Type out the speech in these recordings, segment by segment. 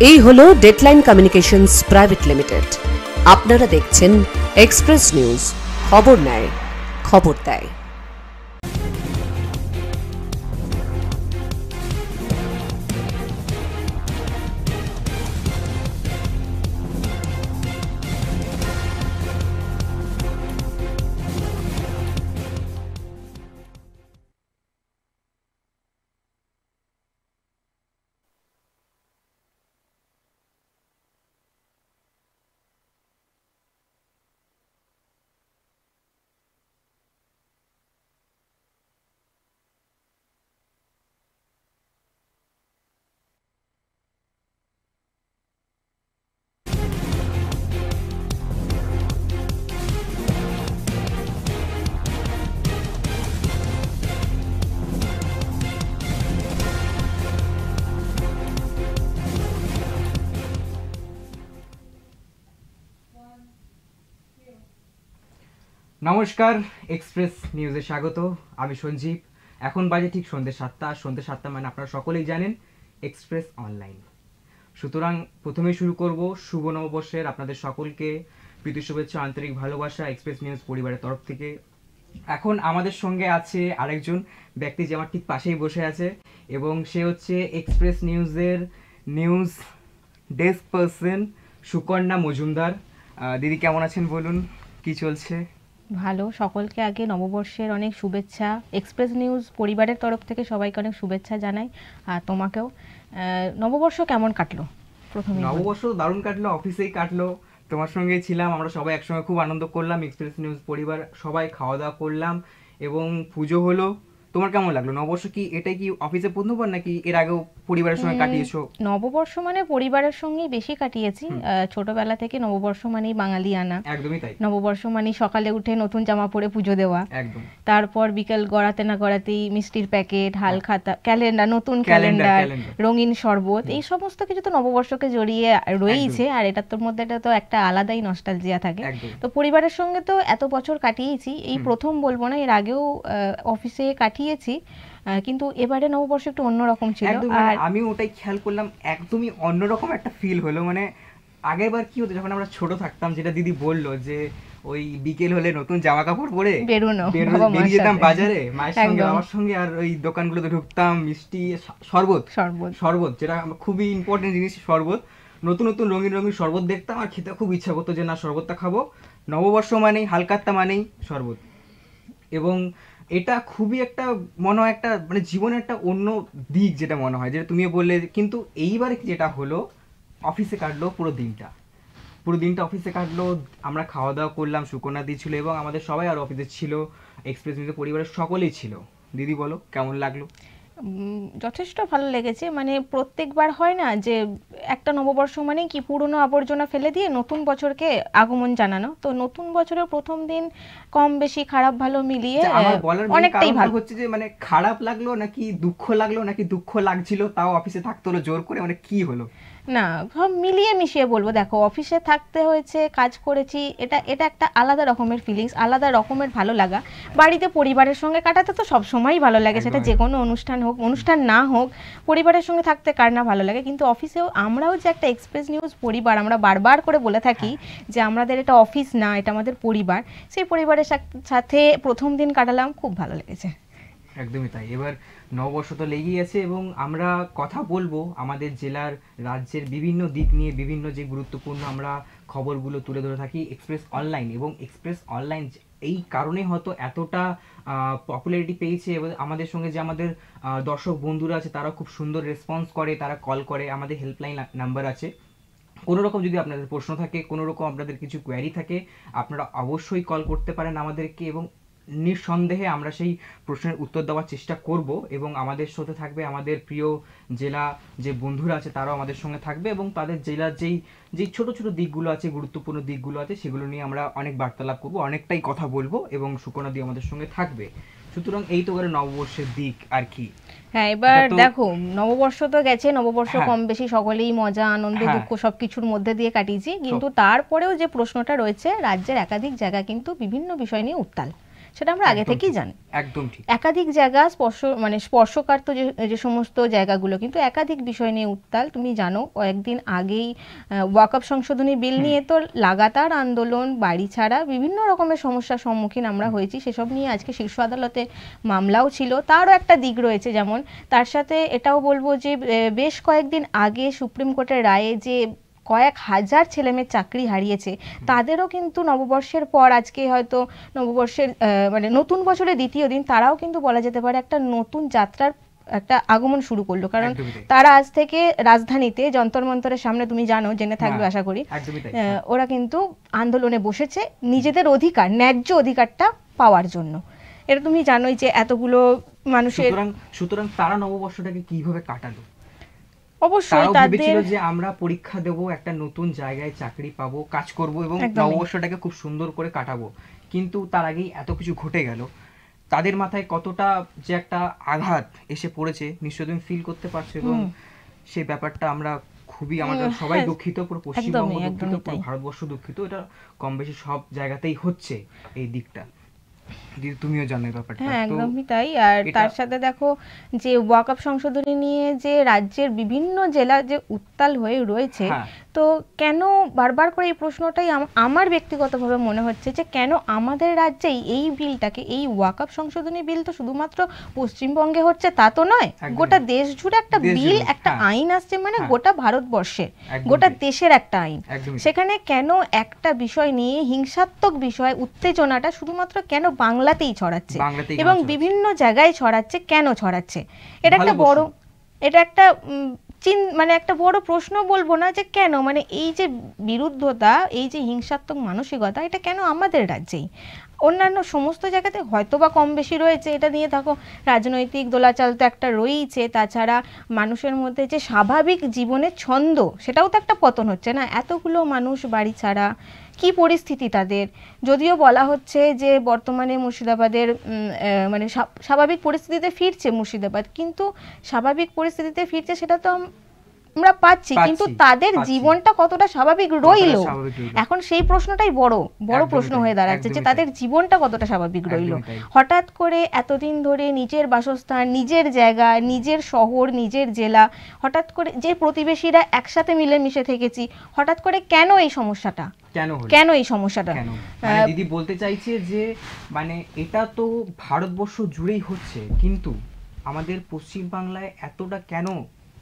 এই হলো deadline communications private limited. আপনারা দেখছেন এক্সপ্রেস নিউজ, খবর নেয়, খবর দেয়। নমস্কার, এক্সপ্রেস নিউজে স্বাগত। আমি সঞ্জীব। এখন বাজে ঠিক সন্ধ্যে 7টা। সন্ধ্যে 7টা মানে আপনারা সকলেই জানেন এক্সপ্রেস অনলাইন। সুতরাং প্রথমেই শুরু করব শুভ নববর্ষের আপনাদের সকলকে প্রীতি শুভেচ্ছা, আন্তরিক ভালোবাসা এক্সপ্রেস নিউজ পরিবারের তরফ থেকে। এখন আমাদের সঙ্গে আছে আরেকজন ব্যক্তি যে আমার ঠিক পাশেই বসে আছে এবং সে হচ্ছে এক্সপ্রেস নিউজের news desk person Sukanya Majumdar. দিদি কেমন আছেন বলুন, কি চলছে? ভালো। সকলকে আগে নববর্ষের অনেক শুভেচ্ছা। এক্সপ্রেস নিউজ পরিবারের তরফ থেকে সবাইকে অনেক শুভেচ্ছা জানাই, আর তোমাকেও। নববর্ষ কেমন কাটলো? প্রথমে নববর্ষ দারুণ কাটলো, অফিসেই কাটলো, তোমার সঙ্গেই ছিলাম, আমরা সবাই একসঙ্গে খুব আনন্দ করলাম। এক্সপ্রেস নিউজ পরিবার সবাই খাওয়া দাওয়া করলাম এবং পুজো হলো। তোমার কেমন লাগলো নববর্ষ? কি এটাই কি অফিসে প্রথমবার নাকি এর আগেও পরিবারের সঙ্গে কাটিয়েছো? নববর্ষ মানে পরিবারের সঙ্গেই বেশি কাটিয়েছি। ছোটবেলা থেকে নববর্ষ মানেই বাঙালিয়ানা। একদমই তাই। নববর্ষ মানে সকালে উঠে নতুন জামা পরে পুজো দেওয়া, একদম। তারপর বিকেল গড়াতে না গড়াতেই মিষ্টির প্যাকেট, হাল খাতা, ক্যালেন্ডার, নতুন ক্যালেন্ডার, রঙিন শরবত, এই সমস্ত কিছু তো নববর্ষকে জড়িয়ে রয়েইছে। আর এটার মধ্যে এটা তো একটা আলাদাই নস্টালজিয়া থাকে। তো পরিবারের সঙ্গে তো এত বছর কাটিয়েছি, এই প্রথম বলবো না, এর আগেও অফিসে কাটিয়েছি, কিন্তু এবারে নববর্ষ একটু অন্যরকম ছিল। আর আমি ওটাই খেয়াল করলাম, একদমই অন্যরকম একটা ফিল হলো। মানে আগের বার কি হতো, যখন আমরা ছোট থাকতাম, যেটা দিদি বললো যে ওই বিকেল হলে নতুন জামা কাপড় পরে বেরিয়ে যেতাম বাজারে মায়ের সঙ্গে, বাবার সঙ্গে, আর ওই দোকানগুলোতে ঢুকতাম, মিষ্টি, শরবত, যেটা খুবই ইম্পর্টেন্ট জিনিস, শরবত, নতুন নতুন রঙিন রঙিন শরবত দেখতাম আর খেতে খুব ইচ্ছা করতো যে না শরবতটা খাবো। নববর্ষ মানেই, হালকাত্তা মানেই শরবত। এবং এটা খুবই একটা মনে হয় একটা মানে জীবনের একটা অন্য দিক, যেটা মনে হয়, যেটা তুমিও বললে। কিন্তু এইবারে যেটা হলো, অফিসে কাটলো পুরো দিনটা অফিসে কাটলো, আমরা খাওয়া দাওয়া করলাম, সুকন্যা দি ছিল এবং আমাদের সবাই আর অফিসে ছিল, এক্সপ্রেস নিউজের পরিবারের সকলেই ছিল। দিদি বলো কেমন লাগলো? যথেষ্ট ভালো লেগেছে। মানে প্রত্যেকবার হয় না যে একটা নববর্ষ মানে কি পুরনো আবর্জনা ফেলে দিয়ে নতুন বছরকে আগমন জানানো, তো নতুন বছরের প্রথম দিন কম বেশি খারাপ ভালো মিলিয়ে অনেকটাই ভালো হচ্ছে। যে মানে খারাপ লাগলো নাকি দুঃখ লাগলো, নাকি দুঃখ লাগছিল তাও অফিসে থাকতে হলো জোর করে, মানে কি হলো? না, সব মিলিয়ে মিশিয়ে বলবো। দেখো, অফিসে থাকতে হয়েছে, কাজ করেছি, এটা একটা আলাদা রকমের ফিলিংস, আলাদা রকমের ভালো লাগা। বাড়িতে পরিবারের সঙ্গে কাটাতে তো সব সময়ই ভালো লাগে, সেটা যে কোনো অনুষ্ঠান হোক, অনুষ্ঠান না হোক, পরিবারের সঙ্গে থাকতে কার না ভালো লাগে। কিন্তু অফিসেও আমরাও যে একটা এক্সপ্রেস নিউজ পরিবার, আমরা বারবার করে বলে থাকি যে আমাদের এটা অফিস না, এটা আমাদের পরিবার। সেই পরিবারের সাথে প্রথম দিন কাটালাম, খুব ভালো লেগেছে। একদমই তাই। এবার নববর্ষ তো লেগেই আছে এবং আমরা কথা বলবো আমাদের জেলার, রাজ্যের বিভিন্ন দিক নিয়ে, বিভিন্ন যে গুরুত্বপূর্ণ আমরা খবরগুলো তুলে ধরে থাকি এক্সপ্রেস অনলাইন। এবং এক্সপ্রেস অনলাইন এই কারণে হয়তো এতটা পপুলারিটি পেয়েছে এবং আমাদের সঙ্গে যে আমাদের দর্শক বন্ধুরা আছে তারা খুব সুন্দর রেসপন্স করে, তারা কল করে, আমাদের হেল্পলাইন নাম্বার আছে। কোনো রকম যদি আপনাদের প্রশ্ন থাকে, কোনো রকম আপনাদের কিছু কোয়ারি থাকে, আপনারা অবশ্যই কল করতে পারেন আমাদেরকে এবং নিঃসন্দেহে আমরা সেই প্রশ্নের উত্তর দেওয়ার চেষ্টা করব। এবং আমাদের সাথে থাকবে আমাদের প্রিয় জেলা যে বন্ধুরা আছে, তারাও আমাদের সঙ্গে থাকবে এবং তাদের জেলার যেই ছোট ছোট দিকগুলো আছে, গুরুত্বপূর্ণ দিকগুলো আছে, সেগুলো নিয়ে আমরা অনেক বার্তালাপ করবো, অনেকটাই কথা বলবো এবং সুকন্যা দি আমাদের সঙ্গে থাকবে। সুতরাং এই তো গেল নববর্ষের দিক আর কি। হ্যাঁ, এবার দেখো, নববর্ষ তো গেছে, নববর্ষ কম বেশি সকলেই মজা আনন্দ দুঃখ সবকিছুর মধ্যে দিয়ে কাটিয়েছি, কিন্তু তারপরেও যে প্রশ্নটা রয়েছে, রাজ্যের একাধিক জায়গা কিন্তু বিভিন্ন বিষয় নিয়ে উত্তাল। সেটা আমরা আগে থেকেই জানি। একদম ঠিক। একাধিক জায়গা স্পর্শকাতর যে সমস্ত জায়গাগুলো কিন্তু একাধিক বিষয় নিয়ে উত্তাল। তুমি জানো কয়েকদিন আগেই ওয়াকফ সংশোধনী বিল নিয়ে তো লাগাতার আন্দোলন, বাড়ি ছাড়া, বিভিন্ন রকমের সমস্যার সম্মুখীন আমরা হয়েছি। সেসব নিয়ে আজকে শীর্ষ আদালতে মামলাও ছিল। তারও একটা দিক রয়েছে, যেমন তার সাথে এটাও বলবো যে বেশ কয়েকদিন আগে সুপ্রিম কোর্টের রায়ে যে কয়েক হাজার ছেলেমেয়ের চাকরি হারিয়েছে, তাদেরও কিন্তু নববর্ষের পর, আজকে হয়তো নববর্ষের নতুন বছরের দ্বিতীয় দিন, তারাও কিন্তু বলা যেতে পারে একটা নতুন যাত্রার একটা আগমন শুরু করলো। কারণ তারা আজ থেকে রাজধানীতে যন্তর মন্তরের সামনে, তুমি জানো, জেনে থাকবে আশা করি, ওরা কিন্তু আন্দোলনে বসেছে নিজেদের অধিকার, ন্যায্য অধিকারটা পাওয়ার জন্য। এটা তুমি জানোই যে এতগুলো মানুষের, সুতরাং তারা নববর্ষটাকে কিভাবে কাটালো? অবশ্যই তাদের যে আমরা পরীক্ষা দেব, একটা নতুন জায়গায় চাকরি পাবো, কাজ করব এবং নববর্ষটাকে খুব সুন্দর করে কাটাবো, কিন্তু তার আগেই এত কিছু ঘটে গেল। তাদের মাথায় কতটা যে একটা আঘাত এসে পড়েছে নিশ্চয়ই তুমি ফিল করতে পারছো, এবং সেই ব্যাপারটা আমরা খুবই, আমরা সবাই দুঃখিত, পুরো পশ্চিমবঙ্গ দুঃখিত, পুরো ভারতবর্ষ দুঃখিত। এটা কম বেশি সব জায়গাতেই হচ্ছে এই দিকটা, তুমিও জানো ব্যাপারটা। হ্যাঁ, একদমই তাই। আর তার সাথে দেখো যে ওয়াকফ সংশোধনী নিয়ে যে রাজ্যের বিভিন্ন জেলা যে উত্তাল হয়ে রয়েছে, তো কেন বারবার করে এই প্রশ্নটাই আমার ব্যক্তিগতভাবে মনে হচ্ছে যে কেন আমাদের রাজ্যেই এই বিলটাকে, এই ওয়াকফ সংশোধনী বিল তো শুধুমাত্র পশ্চিমবঙ্গে হচ্ছে তা তো নয়, গোটা দেশ জুড়ে একটা বিল, একটা আইন আসছে, মানে গোটা ভারতবর্ষের, গোটা দেশের একটা আইন। সেখানে কেন একটা বিষয় নিয়ে হিংসাত্মক বিষয়, উত্তেজনাটা শুধুমাত্র কেন বাংলাতেই ছড়াচ্ছে এবং বিভিন্ন জায়গায় ছড়াচ্ছে, কেন ছড়াচ্ছে? এটা একটা বড়, এটা একটা একটা বড় প্রশ্ন বলবো না, যে কেন, এই যে বিরুদ্ধতা, এই যে হিংসাত্মক মানসিকতা, এটা কেন আমাদের রাজ্যেই? অন্যান্য সমস্ত জায়গাতে হয়তো বা কম বেশি রয়েছে, এটা নিয়ে থাকো রাজনৈতিক দোলাচাল তো একটা রয়েইছে, তাছাড়া মানুষের মধ্যে যে স্বাভাবিক জীবনের ছন্দ, সেটাও তো একটা পতন হচ্ছে না। এতগুলো মানুষ বাড়ি ছাড়া, কি পরিস্থিতি তাদের? যদিও বলা হচ্ছে যে বর্তমানে মুর্শিদাবাদের স্বাভাবিক পরিস্থিতিতে ফিরছে মুর্শিদাবাদ, কিন্তু স্বাভাবিক পরিস্থিতিতে ফিরছে সেটা তো আমরা পাচ্ছি, কিন্তু তাদের জীবনটা কতটা স্বাভাবিক রইল, এখন সেই প্রশ্নটাই বড় প্রশ্ন হয়ে দাঁড়াচ্ছে, যে তাদের জীবনটা কতটা স্বাভাবিক রইল। হঠাৎ করে এতদিন ধরে নিজের বাসস্থান, নিজের জায়গা, নিজের শহর, নিজের জেলা, হঠাৎ করে যে প্রতিবেশীরা একসাথে মিলেমিশে থেকেছি, হঠাৎ করে কেন এই সমস্যাটা? কেন এই সমস্যাটা? দিদি বলতে চাইছে যে এটা তো ভারতবর্ষ জুড়েই হচ্ছে, কিন্তু আমাদের পশ্চিম বাংলায় এতটা কেন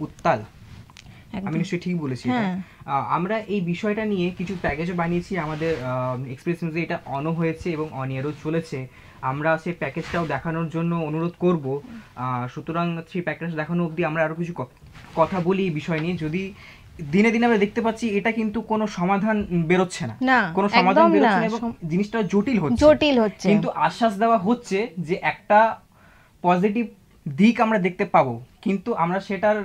উত্তাল? আমি নিশ্চয়ই ঠিক বলেছি। আমরা এই বিষয়টা নিয়ে কিছু প্যাকেজও বানিয়েছি, আমাদের এক্সপ্রেস নিউজে এটা অনও হয়েছে এবং অন এয়ারও চলেছে। আমরা সেই প্যাকেজটাও দেখানোর জন্য অনুরোধ করব। সুতরাং সেই প্যাকেজ দেখানো অবধি আমরা আরও কিছু কথা বলি এই বিষয় নিয়ে। যদি দিনে দিনে আমরা দেখতে পাচ্ছি এটা কিন্তু কোনো সমাধান বেরোচ্ছে না, কোনো সমাধান বেরোচ্ছে না এবং জিনিসটা জটিল হচ্ছে, কিন্তু আশ্বাস দেওয়া হচ্ছে যে একটা পজিটিভ দিক আমরা দেখতে পাবো, কিন্তু আমরা সেটার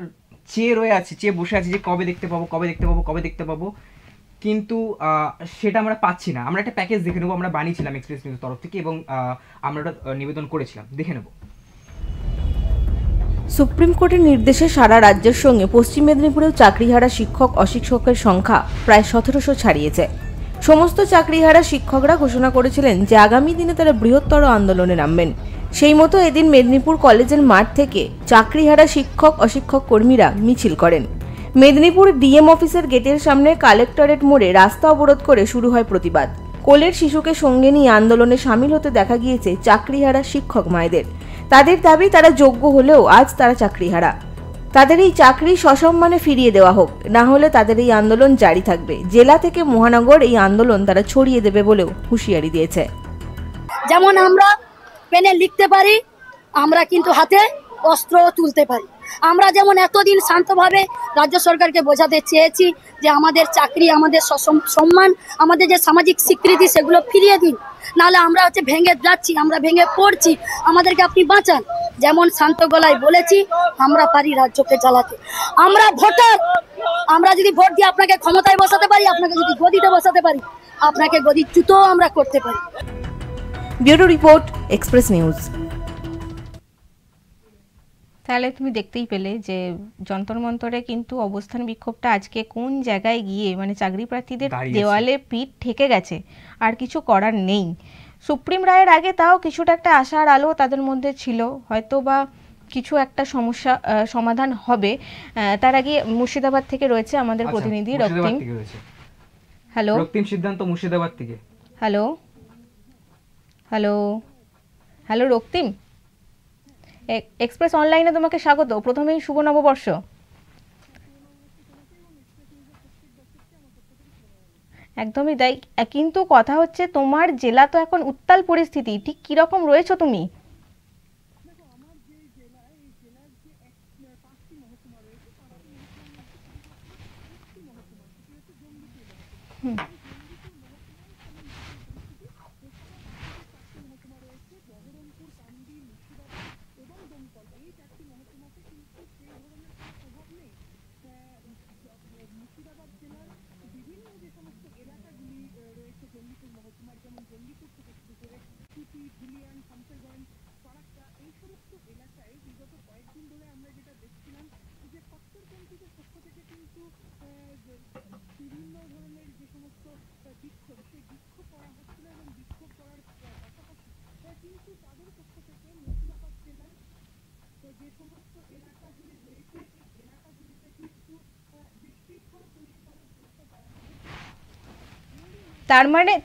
চেয়ে বসে আছি যে কবে দেখতে পাবো, কিন্তু সেটা আমরা পাচ্ছি না। আমরা একটা প্যাকেজ দেখে নেবো, আমরা বানিয়েছিলাম এক্সপ্রেস নিউজের তরফ থেকে এবং আমরা ওটা নিবেদন করেছিলাম, দেখে নেব। সুপ্রিম কোর্টের নির্দেশে সারা রাজ্যের সঙ্গে পশ্চিম মেদিনীপুরেও চাকরিহারা শিক্ষক অশিক্ষকের সংখ্যা প্রায় 1700 ছাড়িয়েছে। সমস্ত চাকরিহারা শিক্ষকরা ঘোষণা করেছিলেন যে আগামী দিনে তারা বৃহত্তর আন্দোলনে নামবেন। সেই মতো এদিন মেদিনীপুর কলেজের মাঠ থেকে চাকরিহারা শিক্ষক অশিক্ষক কর্মীরা মিছিল করেন। মেদিনীপুর ডিএম অফিসের গেটের সামনে কালেক্টরেট মোড়ে রাস্তা অবরোধ করে শুরু হয় প্রতিবাদ। কোলের শিশুকে সঙ্গে নিয়ে আন্দোলনে সামিল হতে দেখা গিয়েছে চাকরিহারা শিক্ষক মায়েদের। তাদের দাবি তারা যোগ্য হলেও আজ তারা চাকরিহারা, তাদের এই চাকরি সসম্মানে ফিরিয়ে দেওয়া হোক, না হলে তাদের এই আন্দোলন জারি থাকবে। জেলা থেকে মহানগর এই আন্দোলন তারা ছড়িয়ে দেবে বলেও হুঁশিয়ারি দিয়েছে। যেমন আমরা পেনে লিখতে পারি, আমরা কিন্তু হাতে অস্ত্র তুলতে পারি। আমরা যেমন এতদিন শান্তভাবে রাজ্য সরকারকে বোঝাতে চেয়েছি যে আমাদের চাকরি, আমাদের সম্মান, আমাদের যে সামাজিক স্বীকৃতি সেগুলো ফিরিয়ে দিন, নাহলে আমরা ভেঙে যাচ্ছি, আমরা ভেঙে পড়ছি, আমাদেরকে আপনি বাঁচান। যেমন শান্ত গলায় বলেছি, আমরা পারি রাজ্যকে চালাতে, আমরা ভোটার, আমরা যদি ভোট দিয়ে আপনাকে ক্ষমতায় বসাতে পারি, আপনাকে যদি গদিতে বসাতে পারি, আপনাকে গদিচ্যুত আমরা করতে পারি। Bureau report, express news. তাহলে তুমি দেখতেই পেলে যে যন্তর মন্তরে কিন্তু অবস্থান বিক্ষোভটা আজকে কোন জায়গায় গিয়ে চাকরি প্রার্থীদের দেওয়ালে পিঠ ঠেকে গেছে, আর কিছু করার নেই। সুপ্রিম রায়ের আগে তাও কিছুটা একটা আশার আলো তাদের মধ্যে ছিল, হয়তো বা কিছু একটা সমস্যা সমাধান হবে। তার আগে মুর্শিদাবাদ থেকে রয়েছে আমাদের আচ্ছা, প্রতিনিধি মুর্শিদাবাদ রক্তিম। থেকে রয়েছে। হ্যালো রক্তিম সিদ্ধান্ত মুর্শিদাবাদ থেকে। হ্যালো হ্যালো হ্যালো রক্তিম, এক্সপ্রেস অনলাইনে তোমাকে স্বাগত। প্রথমেই শুভ নববর্ষ। একদমই তাই, কিন্তু কথা হচ্ছে তোমার জেলা তো এখন উত্তাল পরিস্থিতি, ঠিক কিরকম রয়েছো তুমি?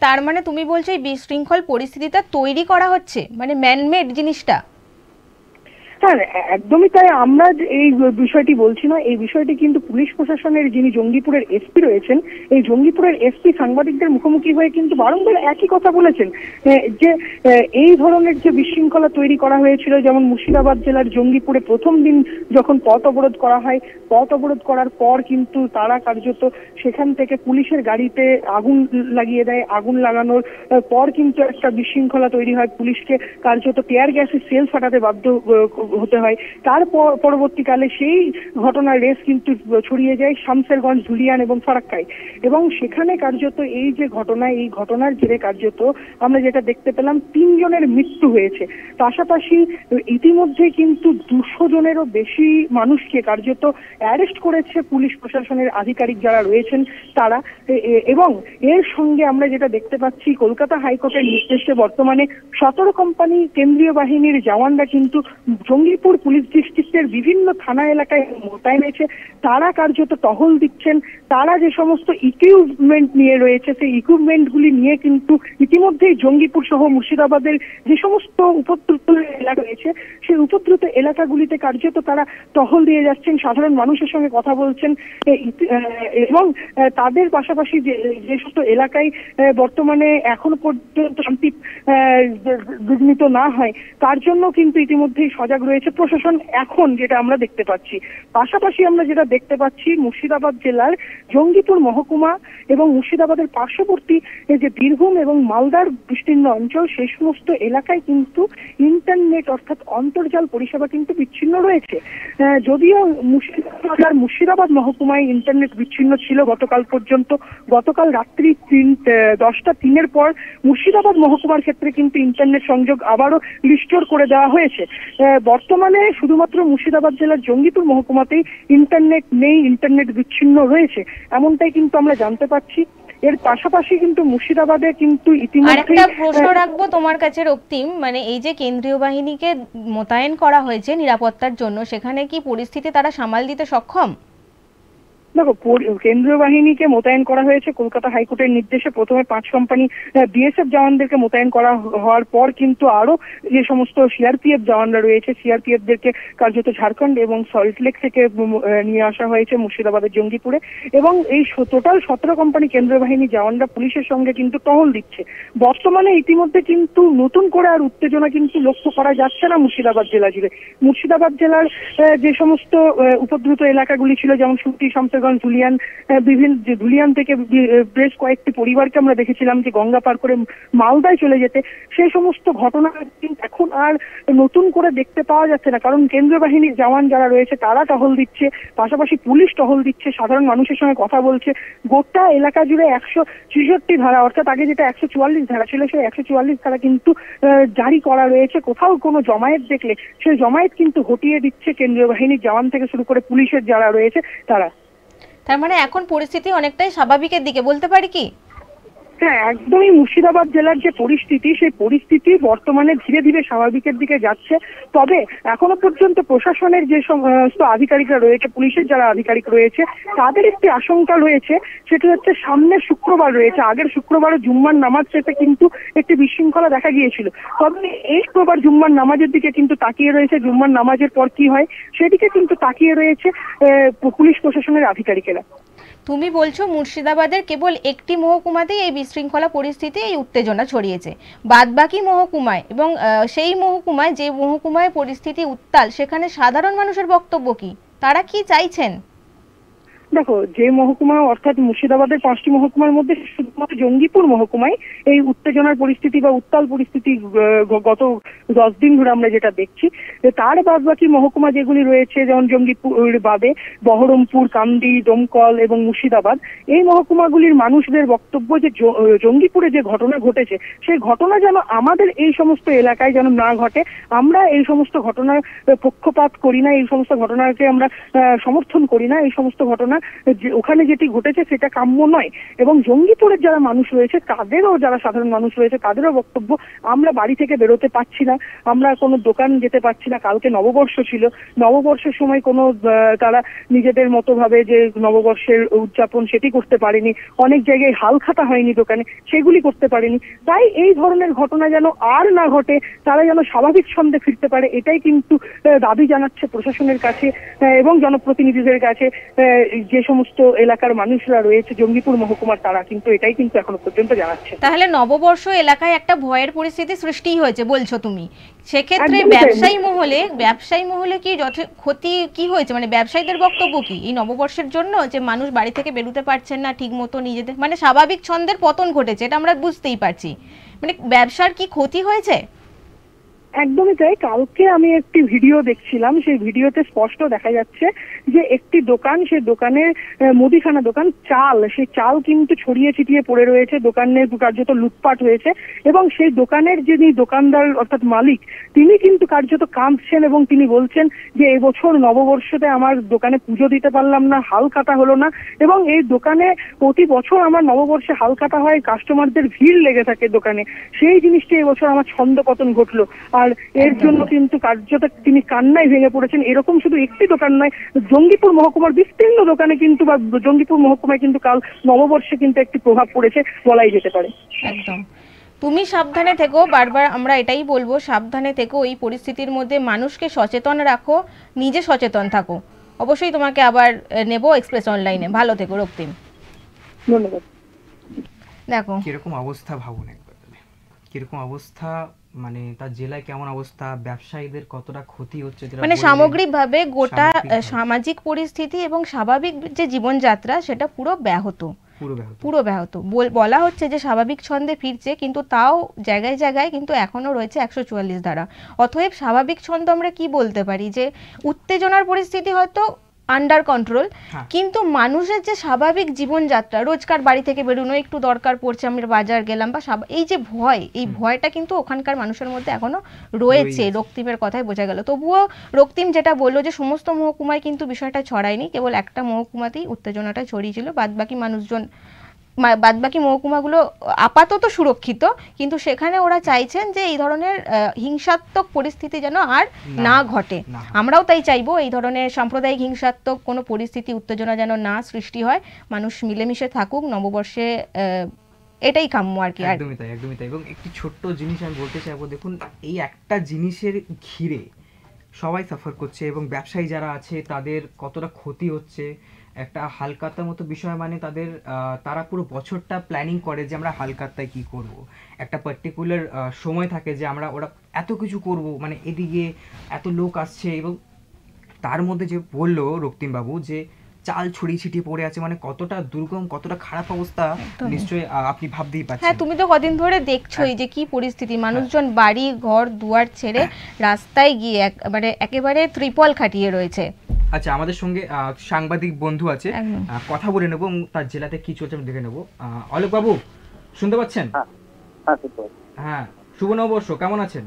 তার মানে তুমি বলছো এই বিশৃঙ্খল পরিস্থিতিটা তৈরি করা হচ্ছে, মানে ম্যানমেড জিনিসটা? হ্যাঁ, একদমই তাই। আমরা এই বিষয়টি বলছি না, এই বিষয়টি কিন্তু পুলিশ প্রশাসনের যিনি জঙ্গিপুরের এসপি রয়েছেন, এই জঙ্গিপুরের এসপি সাংবাদিকদের মুখোমুখি হয়ে কিন্তু বারংবার একই কথা বলেছেন যে এই ধরনের যে বিশৃঙ্খলা তৈরি করা হয়েছিল, যেমন মুর্শিদাবাদ জেলার জঙ্গিপুরে প্রথম দিন যখন পথ অবরোধ করা হয়, পথ অবরোধ করার পর কিন্তু তারা কার্যত সেখান থেকে পুলিশের গাড়িতে আগুন লাগিয়ে দেয়। আগুন লাগানোর পর কিন্তু একটা বিশৃঙ্খলা তৈরি হয়, পুলিশকে কার্যত টিয়ার গ্যাসের সেল ফাটাতে বাধ্য হতে হয়। তার পরবর্তীকালে সেই ঘটনার রেস কিন্তু ছড়িয়ে যায় শামসেরগঞ্জ, ধুলিয়ান এবং ফারাক্কায়, এবং সেখানে কার্যত এই যে ঘটনা, এই ঘটনার জেরে কার্যত আমরা যেটা দেখতে পেলাম 3 জনের মৃত্যু হয়েছে। পাশাপাশি ইতিমধ্যে কিন্তু 200 জনেরও বেশি মানুষকে কার্যত অ্যারেস্ট করেছে পুলিশ প্রশাসনের আধিকারিক যারা রয়েছেন তারা। এবং এর সঙ্গে আমরা যেটা দেখতে পাচ্ছি, কলকাতা হাইকোর্টের নির্দেশে বর্তমানে 17 কোম্পানি কেন্দ্রীয় বাহিনীর জওয়ানরা কিন্তু জঙ্গিপুর পুলিশ ডিস্ট্রিক্টের বিভিন্ন থানা এলাকায় মোতায়েন হয়েছে। তারা কার্যত টহল দিচ্ছেন। তারা যে সমস্ত ইকুইপমেন্ট নিয়ে রয়েছে, সেই ইকুইপমেন্টগুলি নিয়ে কিন্তু ইতিমধ্যেই জঙ্গিপুর সহ মুর্শিদাবাদের যে সমস্ত উপদ্রুত এলাকা রয়েছে, সেই উপদ্রুত এলাকাগুলিতে কার্যত তারা টহল দিয়ে যাচ্ছেন, সাধারণ মানুষের সঙ্গে কথা বলছেন, এবং তাদের পাশাপাশি যে সমস্ত এলাকায় বর্তমানে এখনো পর্যন্ত শান্তি বিঘ্নিত না হয় তার জন্য কিন্তু ইতিমধ্যেই সজাগ রয়েছে প্রশাসন, এখন যেটা আমরা দেখতে পাচ্ছি। পাশাপাশি আমরা যেটা দেখতে পাচ্ছি, মুর্শিদাবাদ জেলার জঙ্গিপুর মহকুমা এবং মুর্শিদাবাদের পার্শ্ববর্তী যে বীরভূম এবং মালদার বিস্তীর্ণ অঞ্চল, সেই সমস্ত এলাকায় কিন্তু ইন্টারনেট অর্থাৎ অন্তর্জাল পরিষেবা কিন্তু বিচ্ছিন্ন রয়েছে। যদিও মুর্শিদাবাদ মহকুমায় ইন্টারনেট বিচ্ছিন্ন ছিল গতকাল পর্যন্ত, গতকাল রাত্রি 10টা 3 পর মুর্শিদাবাদ মহকুমার ক্ষেত্রে কিন্তু ইন্টারনেট সংযোগ আবারও রিস্টোর করে দেওয়া হয়েছে। বর্তমানে শুধুমাত্র মুর্শিদাবাদ জেলার জঙ্গিপুর মহকুমাতেই ইন্টারনেট নেই, ইন্টারনেট বিচ্ছিন্ন রয়েছে, এমনটাই কিন্তু আমরা জানতে পারছি। এর পাশাপাশি কিন্তু মুর্শিদাবাদে কিন্তু ইতিমধ্যে আরেকটা প্রশ্ন রাখবো তোমার কাছে রক্তিম, মানে এই যে কেন্দ্রীয় বাহিনীকে মোতায়েন করা হয়েছে নিরাপত্তার জন্য, সেখানে কি পরিস্থিতি তারা সামাল দিতে সক্ষম? দেখো, কেন্দ্রীয় বাহিনীকে মোতায়েন করা হয়েছে কলকাতা হাইকোর্টের নির্দেশে। প্রথমে 5 কোম্পানি বিএসএফ জওয়ানদেরকে মোতায়েন করা হওয়ার পর কিন্তু আরো যে সমস্ত সিআরপিএফ জওয়ানরা রয়েছে, সিআরপিএফ দেরকে কার্যত ঝাড়খণ্ড এবং সল্টলেক থেকে নিয়ে আসা হয়েছে মুর্শিদাবাদের জঙ্গিপুরে, এবং এই টোটাল 17 কোম্পানি কেন্দ্রীয় বাহিনী জওয়ানরা পুলিশের সঙ্গে কিন্তু টহল দিচ্ছে। বর্তমানে ইতিমধ্যে কিন্তু নতুন করে আর উত্তেজনা কিন্তু লক্ষ্য করা যাচ্ছে না মুর্শিদাবাদ জেলা জুড়ে। মুর্শিদাবাদ জেলার যে সমস্ত উপদ্রুত এলাকাগুলি ছিল, যেমন সুতি, শামসেরগঞ্জ, ধুলিয়ান, ধুলিয়ান থেকে বেশ কয়েকটি পরিবারকে আমরা দেখেছিলাম যে গঙ্গা পার করে মালদায় চলে যেতে, সেই সমস্ত ঘটনা এখন আর নতুন করে দেখতে পাওয়া যাচ্ছে না, কারণ কেন্দ্রীয় বাহিনীর জওয়ান যারা রয়েছে তারা টহল দিচ্ছে, পাশাপাশি পুলিশ টহল দিচ্ছে, সাধারণ মানুষের সঙ্গে কথা বলছে। গোটা এলাকা জুড়ে 166 ধারা, অর্থাৎ আগে যেটা 144 ধারা ছিল, সেই 144 ধারা কিন্তু জারি করা রয়েছে। কোথাও কোনো জমায়েত দেখলে সেই জমায়েত কিন্তু হটিয়ে দিচ্ছে কেন্দ্রীয় বাহিনীর জওয়ান থেকে শুরু করে পুলিশের যারা রয়েছে তারা। তার মানে এখন পরিস্থিতি অনেকটাই স্বাভাবিকের দিকে বলতে পারি কি? হ্যাঁ, একদমই মুর্শিদাবাদ জেলার যে পরিস্থিতি, সেই পরিস্থিতি বর্তমানে ধীরে ধীরে স্বাভাবিকের দিকে যাচ্ছে। তবে এখনো পর্যন্ত প্রশাসনের যে সমস্ত আধিকারিকরা রয়েছে, পুলিশের যারা আধিকারিক রয়েছে, তাদের একটি আশঙ্কা রয়েছে, সেটা হচ্ছে সামনের শুক্রবার রয়েছে, আগের শুক্রবারে জুম্মার নামাজ শেষে কিন্তু একটি বিশৃঙ্খলা দেখা গিয়েছিল। তবে এই শুক্রবার জুম্মার নামাজের দিকে কিন্তু তাকিয়ে রয়েছে, জুম্মার নামাজের পর কি হয় সেদিকে কিন্তু তাকিয়ে রয়েছে পুলিশ প্রশাসনের আধিকারিকেরা। তুমি বলছো মুর্শিদাবাদের কেবল একটি মহকুমাতেই এই বিশৃঙ্খলা পরিস্থিতি, এই উত্তেজনা ছড়িয়েছে, বাদবাকি মহকুমায় এবং সেই মহকুমায় যে মহকুমায় পরিস্থিতি উত্তাল, সেখানে সাধারণ মানুষের বক্তব্য কি, তারা কি চাইছেন? দেখো, যে মহকুমা অর্থাৎ মুর্শিদাবাদের 5টি মহকুমার মধ্যে শুধুমাত্র জঙ্গিপুর মহকুমায় এই উত্তেজনার পরিস্থিতি বা উত্তাল পরিস্থিতি গত 10 দিন ধরে আমরা যেটা দেখছি, তার বাদবাকি মহকুমা যেগুলি রয়েছে, যেমন জঙ্গিপুর বাদে বহরমপুর, কান্দি, দমকল এবং মুর্শিদাবাদ, এই মহকুমাগুলির মানুষদের বক্তব্য যে জঙ্গিপুরে যে ঘটনা ঘটেছে, সেই ঘটনা যেন আমাদের এই সমস্ত এলাকায় যেন না ঘটে। আমরা এই সমস্ত ঘটনার পক্ষপাত করি না, এই সমস্ত ঘটনাকে আমরা সমর্থন করি না। এই সমস্ত ঘটনা ওখানে যেটি ঘটেছে সেটা কাম্য নয়। এবং জঙ্গিপুরের যারা মানুষ রয়েছে, তাদেরও, যারা সাধারণ মানুষ রয়েছে, তাদেরও বক্তব্য, আমরা বাড়ি থেকে বেরোতে পারছি না, আমরা কোনো দোকান যেতে পারছি না। কালকে নববর্ষ ছিল, নববর্ষের সময় কোনো তারা নিজেদের মতো ভাবে যে নববর্ষের উদযাপন সেটি করতে পারেনি, অনেক জায়গায় হাল খাতা হয়নি দোকানে, সেগুলি করতে পারেনি। তাই এই ধরনের ঘটনা যেন আর না ঘটে, তারা যেন স্বাভাবিক ছন্দে ফিরতে পারে, এটাই কিন্তু দাবি জানাচ্ছে প্রশাসনের কাছে এবং জনপ্রতিনিধিদের কাছে। যে সমস্ত এলাকার মানুষরা রয়েছে জঙ্গিপুর মহকুমার, তারা কিন্তু এটাই কিন্তু এখনো পর্যন্ত জানাচ্ছে। তাহলে নববর্ষ এলাকায় একটা ভয়ের পরিস্থিতি সৃষ্টি হয়েছে বলছো তুমি, সেক্ষেত্রে ব্যবসায়ী মহলে কি ক্ষতি কি হয়েছে, মানে ব্যবসায়ীদের বক্তব্য কি এই নববর্ষের জন্য, যে মানুষ বাড়ি থেকে বেরোতে পারছেন না ঠিক মতো, নিজেদের মানে স্বাভাবিক ছন্দের পতন ঘটেছে, এটা আমরা বুঝতেই পারছি, মানে ব্যবসার কি ক্ষতি হয়েছে? একদমই তাই। কালকে আমি একটি ভিডিও দেখছিলাম, সেই ভিডিওতে স্পষ্ট দেখা যাচ্ছে যে একটি দোকান, সেই দোকানের মুদিখানা দোকান, চাল, সেই চাল কিন্তু ছড়িয়ে ছিটিয়ে পড়ে রয়েছে, দোকানের কার্যত লুটপাট হয়েছে। এবং সেই দোকানের যিনি দোকানদার অর্থাৎ মালিক, তিনি কিন্তু কার্যত কাঁদছেন এবং তিনি বলছেন যে এবছর নববর্ষতে আমার দোকানে পুজো দিতে পারলাম না, হাল কাটা হলো না। এবং এই দোকানে প্রতি বছর আমার নববর্ষে হাল কাটা হয়, কাস্টমারদের ভিড় লেগে থাকে দোকানে, সেই জিনিসটি এবছর আমার ছন্দপতন ঘটলো। আর এর জন্য কিন্তু কার্যত তিনি কান্নায় ভেঙে পড়েছেন। এরকম শুধু একটি দোকান নয়, জঙ্গিপুর মহকুমার বিস্তীর্ণ দোকানে কিন্তু বা জঙ্গিপুর মহকুমায় কিন্তু কাল নববর্ষে কিন্তু একটি প্রভাব পড়েছে বলাই যেতে পারে। একদম। তুমি সাবধানে থেকো, বারবার আমরা এটাই বলবো, সাবধানে থেকো, এই পরিস্থিতির মধ্যে মানুষকে সচেতন রাখো, নিজে সচেতন থাকো। অবশ্যই তোমাকে আবার নেব এক্সপ্রেস অনলাইনে। ভালো থেকো রক্তিম। ধন্যবাদ। দেখো কিরকম অবস্থা ভাবুন একবার, কিরকম অবস্থা, মানে তার জেলায় কেমন অবস্থা, ব্যবসায়ীদের কতটা ক্ষতি হচ্ছে, মানে সামগ্রিকভাবে গোটা সামাজিক পরিস্থিতি এবং স্বাভাবিক যে জীবনযাত্রা সেটা পুরো ব্যাহত। বলা হচ্ছে যে স্বাভাবিক ছন্দে ফিরছে, কিন্তু তাও জায়গায় জায়গায় কিন্তু এখনো রয়েছে 144 ধারা। অতএব স্বাভাবিক ছন্দ আমরা কি বলতে পারি, যে উত্তেজনার পরিস্থিতি হয়তো আন্ডার কন্ট্রোল, কিন্তু মানুষের যে স্বাভাবিক জীবনযাত্রা, রোজকার বাড়ি থেকে বেরোনো, একটু দরকার পড়ছে আমি বাজার গেলাম, বা এই যে ভয়, এই ভয়টা কিন্তু ওখানকার মানুষের মধ্যে এখনো রয়েছে, রক্তিমের কথায় বোঝা গেল। তবুও রক্তিম যেটা বললো যে সমস্ত মহকুমায় কিন্তু বিষয়টা ছড়ায়নি, কেবল একটা মহকুমাতেই উত্তেজনাটা ছড়িয়েছিল, বাদবাকি মহকুমাগুলো আপাতত সুরক্ষিত, কিন্তু সেখানে ওরা চাইছেন যে এই ধরনের হিংসাত্মক পরিস্থিতি যেন আর না ঘটে। আমরাও তাই চাইবো, এই ধরনের সাম্প্রদায়িক হিংসাত্মক কোনো পরিস্থিতি, উত্তেজনা যেন না সৃষ্টি হয়, মানুষ মিলেমিশে থাকুক নববর্ষে, এটাই কাম্য আর কি। একদমই তাই, একদমই তাই। এবং একটি ছোট্ট জিনিস আমি বলতে চাইবো, দেখুন এই একটা জিনিসের ঘিরে সবাই সাফার করছে এবং ব্যবসায়ী যারা আছে তাদের কতটা ক্ষতি হচ্ছে। একটা হালকাতার মতো বিষয়, মানে তারা পুরো বছরটা প্ল্যানিং করে যে আমরা হালকাতায় কি করব, একটা পার্টিকুলার সময় থাকে যে ওরা এত কিছু করব, মানে এদিকে এত লোক আসছে। এবং তার মধ্যে যে বললো রক্তিমবাবু যে চাল ছড়িয়ে ছিটিয়ে পড়ে আছে, মানে কতটা দুর্গম, কতটা খারাপ অবস্থা, নিশ্চয়ই আপনি ভাবতেই পারছেন। হ্যাঁ, তুমি তো কদিন ধরে দেখছোই যে কি পরিস্থিতি, মানুষজন বাড়ি ঘর দুয়ার ছেড়ে রাস্তায় গিয়ে মানে একেবারে ত্রিপল খাটিয়ে রয়েছে। আচ্ছা, আমাদের সঙ্গে সাংবাদিক বন্ধু আছে, কথা বলে নেবো এবং তার জেলাতে কি চলছে আমি দেখে নেবো। অলোক বাবু, শুনতে পাচ্ছেন? হ্যাঁ, শুভ নববর্ষ, কেমন আছেন?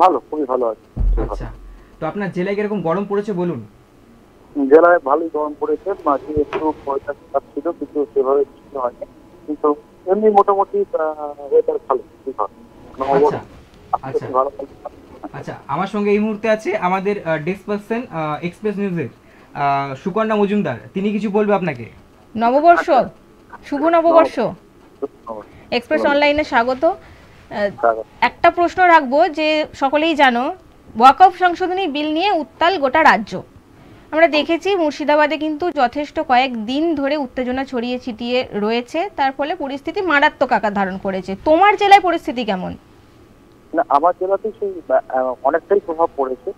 ভালো, খুবই ভালো আছে। আচ্ছা, তো আপনার জেলায় কিরকম গরম পড়েছে বলুন? জেলায় ভালোই গরম পড়েছে, মাঝে একটু পয়সা ছিল, কিন্তু সেভাবে কিছু হয়নি, কিন্তু এমনি মোটামুটি ওয়েদার ভালো, ঠিক হয় আচ্ছা আচ্ছা ভালো। আচ্ছা, আমার সঙ্গে এই মুহূর্তে আছে আমাদের ডেস্ক পার্সন এক্সপ্রেস নিউজের সুকন্যা মজুমদার। তিনি কিছু বলবে আপনাকে। নববর্ষ, শুভ নববর্ষ। এক্সপ্রেস অনলাইনে স্বাগত। একটা প্রশ্ন রাখবো, যে সকলেই জানো ওয়াকফ সংশোধনী বিল নিয়ে উত্তাল গোটা রাজ্য। আমরা দেখেছি মুর্শিদাবাদে কিন্তু যথেষ্ট কয়েকদিন ধরে উত্তেজনা ছড়িয়ে ছিটিয়ে রয়েছে, তার ফলে পরিস্থিতি মারাত্মক আকার ধারণ করেছে। তোমার জেলায় পরিস্থিতি কেমন? না, আমার জেলাতে সেই অনেকটাই প্রভাব পড়েছে,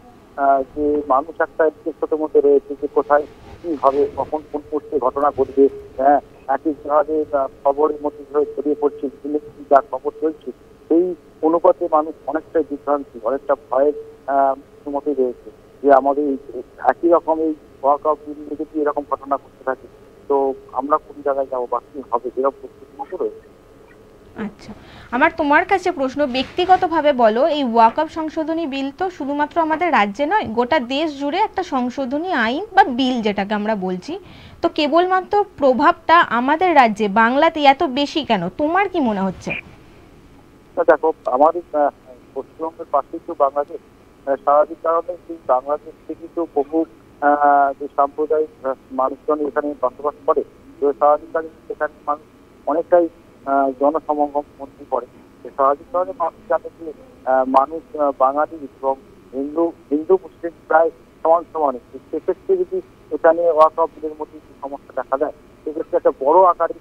যে মানুষ একটা ছোটোর মধ্যে রয়েছে যে কোথায় কি হবে, কখন কোন মুহূর্তে ঘটনা ঘটবে। হ্যাঁ, একইভাবে খবরের মধ্যে ছড়িয়ে পড়ছে, যা খবর চলছে সেই অনুপাতে মানুষ অনেকটাই বিভ্রান্তি, অনেকটা ভয়ের মধ্যে রয়েছে যে আমাদের একই রকম এই ওয়াকফ বিল নিয়ে যদি এরকম ঘটনা ঘটতে থাকে তো আমরা কোন জায়গায় যাবো বা কি হবে, এরকম পরিস্থিতির মধ্যে রয়েছে। আচ্ছা, আমার তোমার কাছে প্রশ্ন, ব্যক্তিগতভাবে বলো, এই ওয়াকফ সংশোধনী বিল তো শুধুমাত্র আমাদের রাজ্যে নয়, গোটা দেশ জুড়ে একটা সংশোধনী আইন বা বিল যেটাকে আমরা বলছি, তো কেবলমাত্র প্রভাবটা আমাদের রাজ্যে বাংলাতে এত বেশি কেন? তোমার কি মনে হচ্ছে? দেখো, আমাদের পশ্চিমবঙ্গের পাশেই তো বাংলাদেশ, স্বাভাবিক কারণে সেই বাংলাদেশ থেকে তো বহু যে সাম্প্রদায়িক মানুষজন এখানে বসবাস করে, তো স্বাভাবিক কারণে সেখানে মানুষ অনেকটাই জনসমাগম মধ্যে পড়ে। স্বাভাবিক কারণে মানুষ জানে যে মানুষ বাঙালি এবং হিন্দু মুসলিম প্রায় সমান সমানে। সেক্ষেত্রে যদি এখানে ওয়াকফ বিলের মধ্যে সমস্যা দেখা দেয়, সেক্ষেত্রে একটা বড় আকারে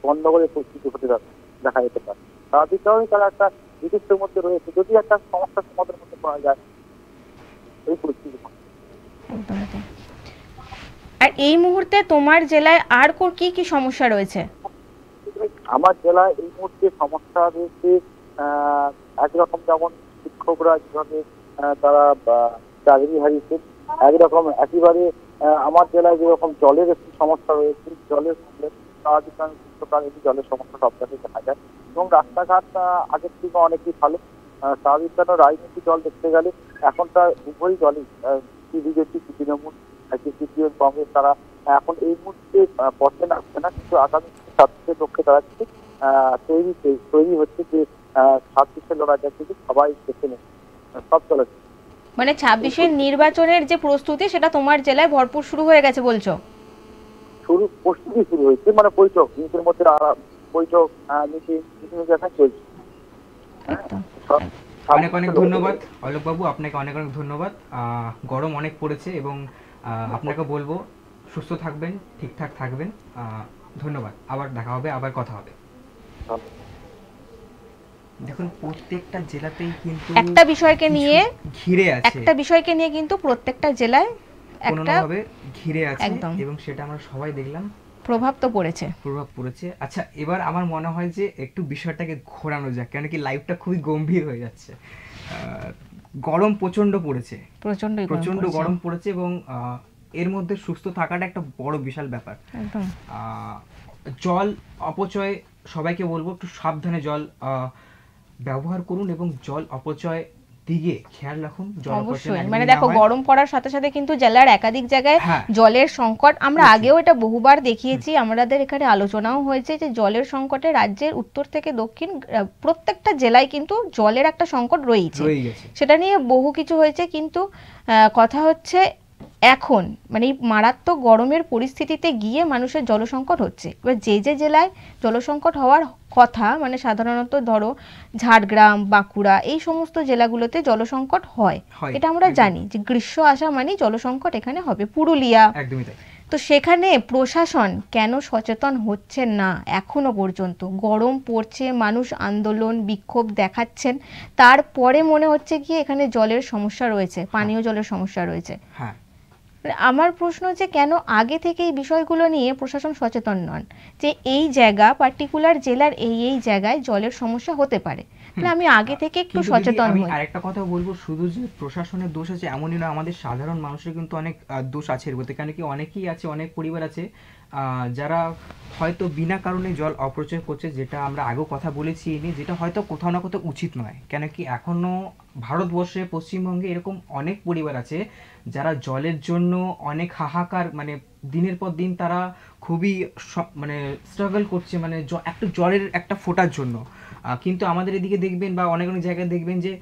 গন্ডগোলের পরিস্থিতি হতে দেখা যেতে পারে। স্বাভাবিক কারণে তারা একটা বিদেশের মধ্যে রয়েছে, যদি একটা সমস্যার সমাধানের মধ্যে পাওয়া যায় এই পরিস্থিতি। আর এই মুহূর্তে তোমার জেলায় আর কি কি সমস্যা রয়েছে? আমার জেলায় এই মুহূর্তে সমস্যা রয়েছে একরকম, যেমন শিক্ষকরা যেভাবে তারা চাকরি হারিয়েছে, একরকম একেবারে আমার জেলায় যেরকম জলের একটি সমস্যা রয়েছে, জলের স্বাভাবিক জলের সমস্যা সব জায়গায় দেখা যায়, এবং রাস্তাঘাট আগের থেকে অনেকই ভালো। স্বাভাবিক কারণে রাজনীতি দল দেখতে গেলে এখনকার উভয় দলই বিজেপি, তৃণমূল, সিপিএম, কংগ্রেস, তারা এখন এই মুহূর্তে পথে নামছে না, কিন্তু আগামী 26-এর লক্ষ্যে তারা কিন্তু তৈরি হচ্ছে যে 26-এর লড়াই যাচ্ছে সবাই দেখে নেবে, সব চলে। মানে 26-এর নির্বাচনের যে প্রস্তুতি সেটা তোমার জেলায় ভরপুর শুরু হয়ে গেছে বলছো? প্রস্তুতি শুরু হয়েছে, মানে বৈঠক নিজের মধ্যে বৈঠক চলছে। অনেক অনেক ধন্যবাদ অলোক বাবু, আপনাকে অনেক অনেক ধন্যবাদ। গরম অনেক পড়েছে এবং আপনাকে বলবো সুস্থ থাকবেন, ঠিকঠাক থাকবেন। ধন্যবাদ, আবার দেখা হবে, আবার কথা হবে। দেখুন, প্রত্যেকটা জেলাতেই কিন্তু একটা বিষয়কে নিয়ে ঘিরে আছে, একটা বিষয়কে নিয়ে কিন্তু প্রত্যেকটা জেলায় একটা ভাবে ঘিরে আছে, এবং সেটা আমরা সবাই দেখলাম, প্রভাব তো পড়েছে, প্রভাব পড়েছে। আচ্ছা, এবার আমার মনে হয় যে একটু বিষয়টাকে ঘোরানো যাক, কেন কি লাইভটা খুবই গম্ভীর হয়ে যাচ্ছে। গরম প্রচন্ড পড়েছে, প্রচন্ড গরম পড়েছে, এবং এর মধ্যে সুস্থ থাকাটা একটা বড় বিশাল ব্যাপার। জল অপচয়, সবাইকে বলবো একটু সাবধানে জল ব্যবহার করুন এবং জল অপচয় দিকে খেয়াল রাখুন। অবশ্যই, মানে দেখো, গরম পড়ার সাথে সাথে কিন্তু জেলার একাধিক জায়গায় জলের সংকট, আমরা আগেও এটা বহুবার দেখিয়েছি, আমাদের এখানে আলোচনাও হয়েছে যে জলের সংকটে রাজ্যের উত্তর থেকে দক্ষিণ প্রত্যেকটা জেলায় কিন্তু জলের একটা সংকট রয়েছে, সেটা নিয়ে বহু কিছু হয়েছে। কিন্তু কথা হচ্ছে এখন মানে এই মারাত্মক গরমের পরিস্থিতিতে গিয়ে মানুষের জলসংকট হচ্ছে। এবার যে যে জেলায় জলসংকট হওয়ার কথা, মানে সাধারণত ধরো ঝাড়গ্রাম, বাঁকুড়া, এই সমস্ত জেলাগুলোতে জলসংকট হয়, এটা আমরা জানি যে গ্রীষ্ম আসা মানে জলসংকট এখানে হবে। পুরুলিয়া, তো সেখানে প্রশাসন কেন সচেতন হচ্ছে না এখনো পর্যন্ত? গরম পড়ছে, মানুষ আন্দোলন বিক্ষোভ দেখাচ্ছেন, তারপরে মনে হচ্ছে কি এখানে জলের সমস্যা রয়েছে, পানীয় জলের সমস্যা রয়েছে। আমার প্রশ্ন হচ্ছে কেন আগে থেকে এই বিষয়গুলো নিয়ে প্রশাসন সচেতন নন, যে এই জায়গা পার্টিকুলার জেলার এই জায়গায় জলের সমস্যা হতে পারে, আমি আগে থেকে একটু সচেতন হই। আরেকটা কথা বলবো, শুধু যে প্রশাসনের দোষ আছে এমনই না, আমাদের সাধারণ মানুষের কিন্তু অনেক দোষ আছে এর মধ্যে, কেন কি অনেকেই আছে, অনেক পরিবার আছে যারা হয়তো বিনা কারণে জল অপচয় করছে, যেটা আমরা আগেও কথা বলেছি এ নিয়ে, যেটা হয়তো কোথাও না কোথাও উচিত নয়। কেন কি এখনো ভারতবর্ষে পশ্চিমবঙ্গে এরকম অনেক পরিবার আছে যারা জলের জন্য অনেক হাহাকার, মানে দিনের পর দিন তারা খুবই মানে স্ট্রাগল করছে, মানে একটু জলের একটা ফোঁটার জন্য। কিন্তু আমাদের এদিকে দেখবেন বা অনেক অনেক জায়গায় দেখবেন যে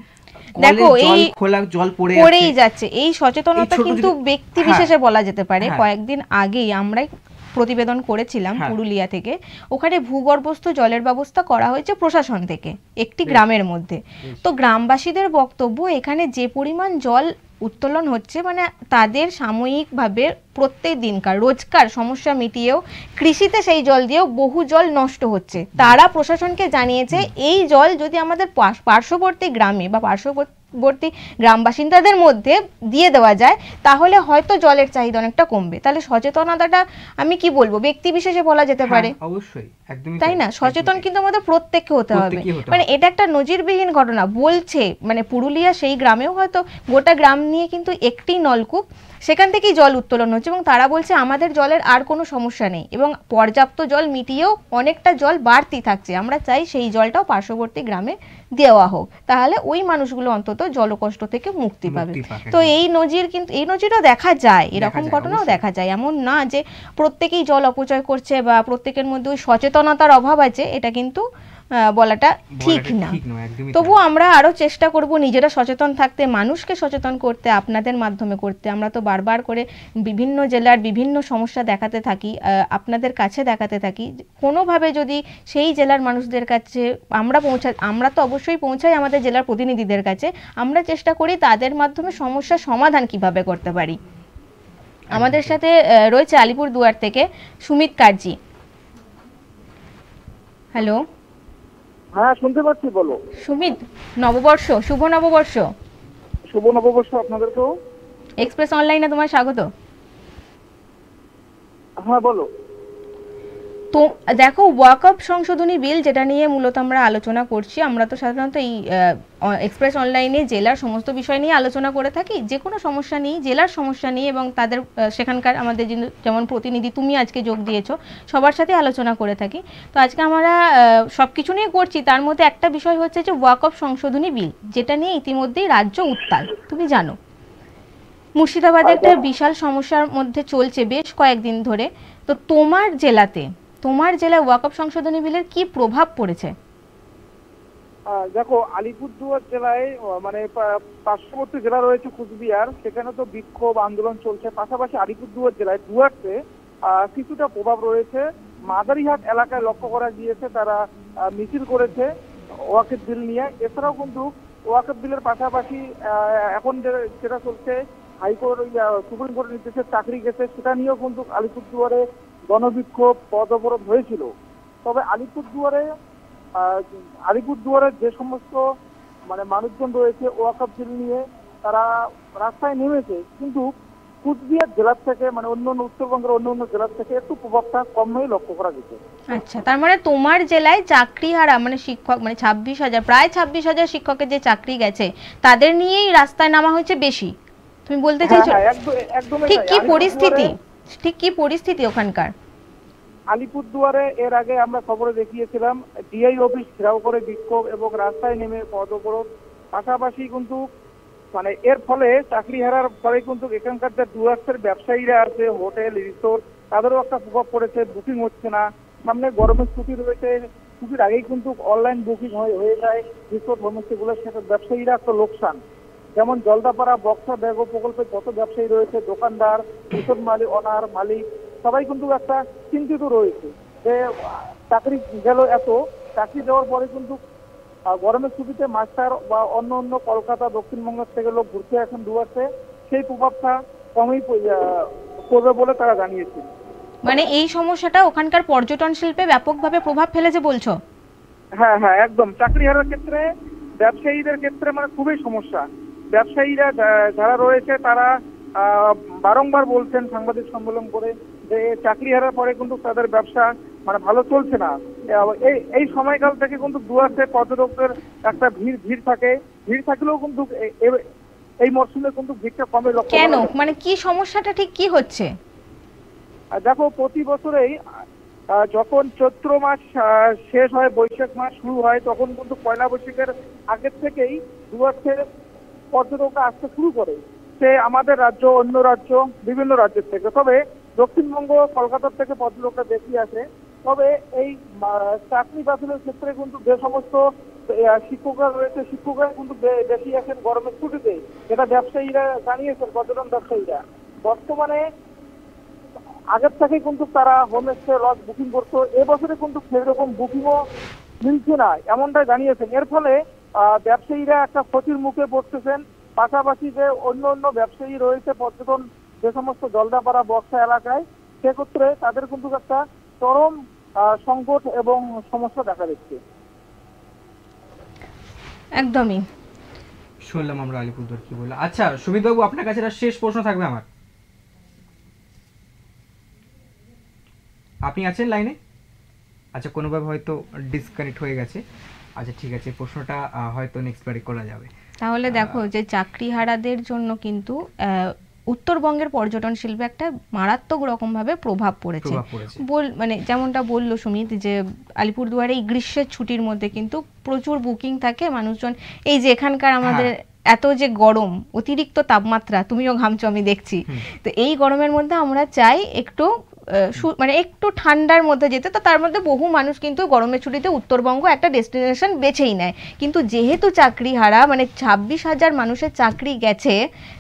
দেখো এই খোলা জল পড়েই যাচ্ছে। এই সচেতনতা কিন্তু ব্যক্তি বিশেষে বলা যেতে পারে। কয়েকদিন আগেই আমরাই প্রতিবেদন করেছিলাম পুরুলিয়া থেকে, ওখানে ভূগর্ভস্থ জলের ব্যবস্থা করা হয়েছে প্রশাসন থেকে একটি গ্রামের মধ্যে। তো গ্রামবাসীদের বক্তব্য, এখানে যে পরিমাণ জল উত্তোলন হচ্ছে, মানে তাদের সাময়িকভাবে প্রত্যেক দিনকার রোজকার সমস্যা মিটিয়েও কৃষিতে সেই জল দিয়েও বহু জল নষ্ট হচ্ছে। তারা প্রশাসনকে জানিয়েছে এই জল যদি আমাদের পার্শ্ববর্তী গ্রামে বা পার্শ্ববর্তী গ্রাম বাসিন্দাদের মধ্যে দিয়ে দেওয়া যায় তাহলে হয়তো জলের চাহিদা অনেকটা কমবে। তাহলে সচেতনতাটা আমি কি বলবো, ব্যক্তি বিশেষে বলা যেতে পারে, অবশ্যই, একদমই তাই না? সচেতন কিন্তু আমাদের প্রত্যেককে হতে হবে। মানে এটা একটা নজিরবিহীন ঘটনা বলছে, মানে পুরুলিয়া সেই গ্রামেও হয়তো গোটা গ্রাম নিয়ে কিন্তু একটি নলকূপ, সেখান থেকেই জল উত্তোলন হচ্ছে এবং তারা বলছে আমাদের জলের আর কোনো সমস্যা নেই এবং পর্যাপ্ত জল মিটিয়েও অনেকটা জল বাড়তি থাকছে। আমরা চাই সেই জলটাও পার্শ্ববর্তী গ্রামে দেওয়া হোক, তাহলে ওই মানুষগুলো অন্তত জলকষ্ট থেকে মুক্তি পাবে। তো এই নজির কিন্তু এই নজিরও দেখা যায়, এরকম ঘটনাও দেখা যায়। এমন না যে প্রত্যেকেই জল অপচয় করছে বা প্রত্যেকের মধ্যে ওই সচেতনতার অভাব আছে, এটা কিন্তু বলাটা ঠিক না। তবুও আমরা আরো চেষ্টা করব নিজেরা সচেতন থাকতে, মানুষকে সচেতন করতে, আপনাদের মাধ্যমে করতে। আমরা তো বারবার করে বিভিন্ন জেলার বিভিন্ন সমস্যা দেখাতে থাকি, আপনাদের কাছে দেখাতে থাকি। কোনোভাবে যদি সেই জেলার মানুষদের কাছে আমরা তো অবশ্যই পৌঁছাই আমাদের জেলার প্রতিনিধিদের কাছে, আমরা চেষ্টা করি তাদের মাধ্যমে সমস্যার সমাধান কিভাবে করতে পারি। আমাদের সাথে রয়েছে আলিপুরদুয়ার থেকে সুমিত কার্জি। হ্যালো। হ্যাঁ, শুনতে পাচ্ছি, বলো। সুমিত, নববর্ষ, শুভ নববর্ষ। শুভ নববর্ষ আপনাদেরকেও। এক্সপ্রেস অনলাইনে তোমার স্বাগত। হ্যাঁ, বলো। তো দেখো, ওয়াকআপ সংশোধনী বিল, যেটা নিয়ে মূলত আমরা আলোচনা করছি, আমরা তো সাধারণত এই এক্সপ্রেস অনলাইনে জেলার সমস্ত বিষয় নিয়ে আলোচনা করে থাকি, যে কোনো সমস্যা নিয়ে, জেলার সমস্যা নিয়ে, এবং তাদের সেখানকার আমাদের যেমন প্রতিনিধি তুমি আজকে যোগ দিয়েছো, সবার সাথে আলোচনা করে থাকি। তো আজকে আমরা সব কিছু নিয়ে করছি, তার মধ্যে একটা বিষয় হচ্ছে যে ওয়াকআপ সংশোধনী বিল, যেটা নিয়ে ইতিমধ্যেই রাজ্য উত্তাল, তুমি জানো। মুর্শিদাবাদে একটা বিশাল সমস্যার মধ্যে চলছে বেশ কয়েকদিন ধরে। তো তোমার জেলায় ওয়াকআপ সংশোধনী বিলের কি প্রভাব পড়েছে? দেখো, আলিপুরদুয়ার জেলায় মানে পার্শ্ববর্তী জেলা রয়েছে কুচবিহার, সেখানে তো বিক্ষোভ আন্দোলন চলছে। পাশাপাশি আলিপুরদুয়ার জেলায় ডুয়ার্সে কিছুটা প্রভাব রয়েছে। মাদারিহাট এলাকায় লক্ষ্য করা গিয়েছে, তারা মিছিল করেছে ওয়াকফ বিল নিয়ে। এছাড়াও কিন্তু ওয়াকফ বিলের পাশাপাশি এখন যেটা চলছে হাইকোর্ট, সুপ্রিম কোর্টের নির্দেশে চাকরি গেছে, সেটা নিয়েও কিন্তু আলিপুরদুয়ারে গণবিক্ষোভ, পথ অবরোধ হয়েছিল। তবে আলিপুরদুয়ারের যে সমস্ত মানে মানুষজন রয়েছে ওয়াকফ বিল নিয়ে, তারা রাস্তায় নেমেছে, কিন্তু কুচবিহার জেলার থেকে, মানে উত্তরবঙ্গের অন্য জেলার থেকে একটু প্রভাবটা কম হয়ে লক্ষ্য করা গেছে। আচ্ছা, তার মানে তোমার জেলায় চাকরিহারা, মানে শিক্ষক, মানে 26,000, প্রায় 26,000 শিক্ষকের যে চাকরি গেছে, তাদের নিয়েই রাস্তায় নামা হয়েছে বেশি, তুমি বলতে চাইছো? ঠিক কি পরিস্থিতি ওখানকার? আলিপুরদুয়ারে এর আগে আমরা খবরে দেখিয়েছিলাম ডিআই অফিস ঘেরাও করে বিক্ষোভ এবং রাস্তায় নেমে পথ অবরোধ। পাশাপাশি কিন্তু মানে এর ফলে চাকরি হারার ফলে কিন্তু এখানকার যে ডুয়ার্সের ব্যবসায়ীরা আছে, হোটেল, রিসোর্ট, তাদেরও একটা প্রভাব পড়েছে। বুকিং হচ্ছে না, সামনে গরমের ছুটি রয়েছে, ছুটির আগেই কিন্তু অনলাইন বুকিং হয়ে যায় রিসোর্ট, হোমস্টেগুলোর সাথে। ব্যবসায়ীরা একটা লোকসান। যেমন জলদাপাড়া বক্সা ব্যাগ প্রকল্পে যত ব্যবসায়ী রয়েছে, দোকানদার, রিসোর্ট মালিক, অনার, মালিক, সবাই কিন্তু একটা চিন্তিত রয়েছে যে চাকরি গেল এত, চাকরি দেওয়ার পরে কিন্তু গরমের ছুটিতে মাস্টার বা অন্য কলকাতা, দক্ষিণবঙ্গের থেকে লোক ঘুরতে এখন ডুয়ার্সে, সেই প্রভাবটা কমই পড়বে বলে তারা জানিয়েছে। মানে এই সমস্যাটা ওখানকার পর্যটন শিল্পে ব্যাপকভাবে প্রভাব ফেলেছে বলছো? হ্যাঁ, একদম। চাকরি হারার ক্ষেত্রে, ব্যবসায়ীদের ক্ষেত্রে মানে খুবই সমস্যা। ব্যবসায়ীরা যারা রয়েছে তারা বারংবার বলছেন সাংবাদিক সম্মেলন করে যে চাকরি হারার পরে কিন্তু তাদের ব্যবসা মানে ভালো চলছে না। এই সময়কাল থেকে কিন্তু ডুয়ার্সে পর্যটকদের একটা ভিড় থাকে। ভিড় থাকলেও কিন্তু এই মরশুমে কিন্তু ভিড়টা কমে লক্ষ্য। কেন, মানে কি সমস্যাটা ঠিক কি হচ্ছে? দেখো প্রতি বছরেই যখন চৈত্র মাস শেষ হয়, বৈশাখ মাস শুরু হয়, তখন কিন্তু পয়লা বৈশাখের আগের থেকেই দূরার্থে পর্যটকরা আসতে শুরু করে। সে আমাদের রাজ্য, অন্য রাজ্য, বিভিন্ন রাজ্যের থেকে। তবে দক্ষিণবঙ্গ, কলকাতার থেকে পর্যটকরা বেশি আসে। তবে এই চাকরি বাতিলের ক্ষেত্রে কিন্তু যে সমস্ত শিক্ষকরা রয়েছে, শিক্ষকরা কিন্তু বেশি আসেন গরমের ছুটিতে, এটা ব্যবসায়ীরা জানিয়েছেন, পর্যটন ব্যবসায়ীরা। বর্তমানে আগের থেকে কিন্তু তারা হোমস্টে লজ বুকিং করতো, এবছরে কিন্তু সেরকম বুকিংও মিলছে না, এমনটাই জানিয়েছেন। এর ফলে ব্যবসায়ীরা একটা ক্ষতির মুখে পড়তেছেন। পাশাপাশি যে অন্য অন্য ব্যবসায়ী রয়েছে পর্যটন যে সমস্ত জলদাপাড়া, বক্সা এলাকায়, সেক্ষেত্রে তাদের কিন্তু একটা চরম সংকট এবং সমস্যা দেখা দিচ্ছে। একদমই শুনলাম আমরা আলিপুরদুয়ার কি বললো। আচ্ছা সুমিত বাবু, আপনার কাছে একটা শেষ প্রশ্ন থাকবে আমার। আপনি আছেন লাইনে? আচ্ছা, কোনোভাবে হয়তো ডিসকানেক্ট হয়ে গেছে। আচ্ছা ঠিক আছে, প্রশ্নটা হয়তো নেক্সট বারে করা যাবে। তাহলে দেখো যে চাকরিহারাদের জন্য কিন্তু উত্তরবঙ্গের পর্যটন শিল্পে একটা মারাত্মক রকমভাবে প্রভাব পড়েছে। মানে যেমনটা বললো সুমিত, যে আলিপুরদুয়ারে এই গ্রীষ্মের ছুটির মধ্যে কিন্তু প্রচুর বুকিং থাকে, মানুষজন এই যে এখানকার আমাদের এত যে গরম, অতিরিক্ত তাপমাত্রা, তুমিও ঘামছো আমি দেখছি, তো এই গরমের মধ্যে আমরা চাই একটু মানে একটু ঠান্ডার মধ্যে যেতে। তো তার মধ্যে বহু মানুষ কিন্তু গরমের ছুটিতে উত্তরবঙ্গ একটা ডেস্টিনেশন বেছেই নেয়। কিন্তু যেহেতু চাকরি হারা, মানে 26,000 মানুষের চাকরি গেছে,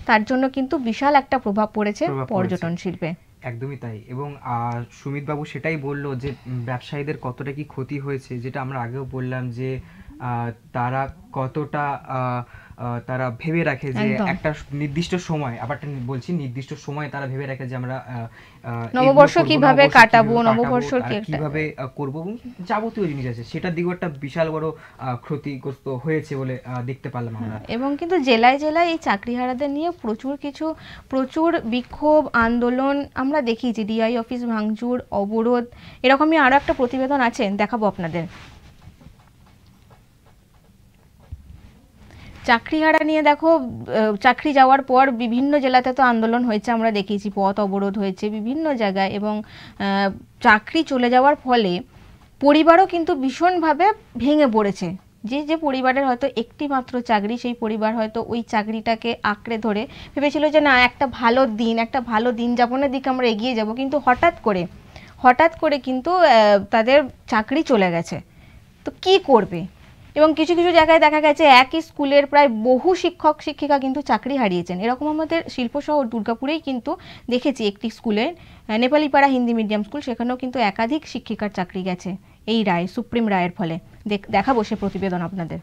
তার জন্য কিন্তু বিশাল একটা প্রভাব পড়েছে পর্যটন শিল্পে। একদমই তাই। এবং সুমিত বাবু সেটাই বললো যে ব্যবসায়ীদের কতটা কি ক্ষতি হয়েছে, যেটা আমরা আগেও বললাম যে তারা কতটা তারা ভেবে রাখে যে একটা নির্দিষ্ট সময়, আবার বলছি নির্দিষ্ট সময় তারা ভেবে রাখে যে আমরা নববর্ষ কিভাবে কাটাবো, নববর্ষ কিভাবে করবো, যাবতীয় জিনিস আছে, সেটার দিকেও একটা বিশাল বড় ক্ষতিগ্রস্ত হয়েছে বলে দেখতে পারলাম আমরা। এবং কিন্তু জেলায় জেলায় এই চাকরিহারাদের নিয়ে প্রচুর বিক্ষোভ, আন্দোলন আমরা দেখিয়েছি, ডিআই অফিস ভাঙচুর, অবরোধ, এরকমই আরো একটা প্রতিবেদন আছে, দেখাবো আপনাদের। চাকরিহারা নিয়ে দেখো, চাকরি যাওয়ার পর বিভিন্ন জেলাতে তো আন্দোলন হয়েছে, আমরা দেখিয়েছি, পথ অবরোধ হয়েছে বিভিন্ন জায়গায়। এবং চাকরি চলে যাওয়ার ফলে পরিবারও কিন্তু ভীষণভাবে ভেঙে পড়েছে। যে পরিবারের হয়তো একটি মাত্র চাকরি, সেই পরিবার হয়তো ওই চাকরিটাকে আঁকড়ে ধরে ভেবেছিল যে না, একটা ভালো দিন যাপনের দিকে আমরা এগিয়ে যাব, কিন্তু হঠাৎ করে কিন্তু তাদের চাকরি চলে গেছে। তো কি করবে? এবং কিছু কিছু জায়গায় দেখা গেছে একই স্কুলের প্রায় বহু শিক্ষক শিক্ষিকা কিন্তু চাকরি হারিয়েছেন। এরকম আমাদের শিল্প শহর দুর্গাপুরেই কিন্তু দেখেছি একটি স্কুলে, নেপালিপাড়া হিন্দি মিডিয়াম স্কুল, সেখানেও কিন্তু একাধিক শিক্ষিকার চাকরি গেছে এই রায়, সুপ্রিম রায়ের ফলে। দেখাবো সে প্রতিবেদন আপনাদের।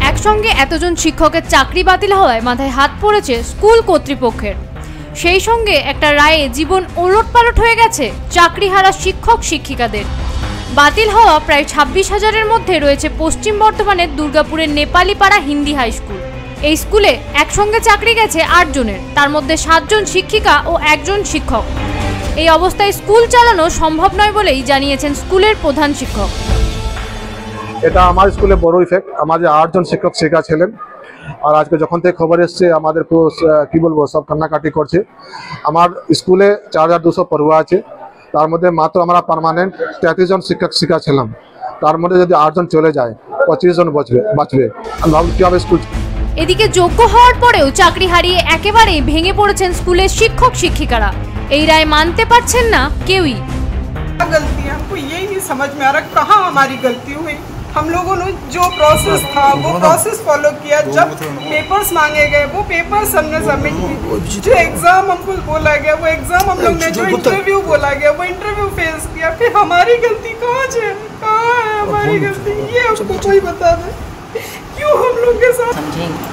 একসঙ্গে এতজন শিক্ষকের চাকরি বাতিল হওয়ায় মাথায় হাত পড়েছে স্কুল কর্তৃপক্ষের। সেই সঙ্গে একটা রায়ে জীবন ওলটপালট হয়ে গেছে চাকরিহারা শিক্ষক শিক্ষিকাদের। বাতিল হওয়া প্রায় 26,000-এর মধ্যে রয়েছে পশ্চিম বর্ধমানের দুর্গাপুরের নেপালিপাড়া হিন্দি হাই স্কুল। এই স্কুলে একসঙ্গে চাকরি গেছে 8 জনের, তার মধ্যে 7 জন শিক্ষিকা ও 1 জন শিক্ষক। এই অবস্থায় স্কুল চালানো সম্ভব নয় বলেই জানিয়েছেন স্কুলের প্রধান শিক্ষক। এটা আমার স্কুলে বড় ইফেক্ট। আমাদের 8 জন শিক্ষক শিক্ষিকা ছিলেন, আর আজকে যখন থেকে খবর এসছে আমাদের কি বলবো, সব কান্নাকাটি করছে। আমার স্কুলে 4200 পড়ুয়া আছে, তার মধ্যে মাত্র আমরা পার্মানেন্ট 33 জন শিক্ষক শিক্ষিকা ছিলাম। তার মধ্যে যদি 8 জন চলে যায়, 25 জন বাঁচবে। কিভাবে স্কুল? এদিকে যোগ্য হওয়ার পরেও চাকরি হারিয়ে একেবারেই ভেঙে পড়েছেন স্কুলের শিক্ষক শিক্ষিকারা। এই রায় মানতে পারছেন না কেউই। गलती हमको यही नहीं समझ में आ रहा कहाँ हमारी गलती हुई। हम लोगों ने जो प्रोसेस था वो प्रोसेस फॉलो किया। जब पेपर्स मांगे गए वो पेपर्स हमने सबमिट किए। जो एग्जाम हमको बोला गया वो एग्जाम हम लोग ने, जो इंटरव्यू बोला गया वो इंटरव्यू फेस किया। फिर हमारी गलती कहाँ है हमारी गलती, ये हमको कोई बता दे क्यों हम लोग के साथ। समझेंगे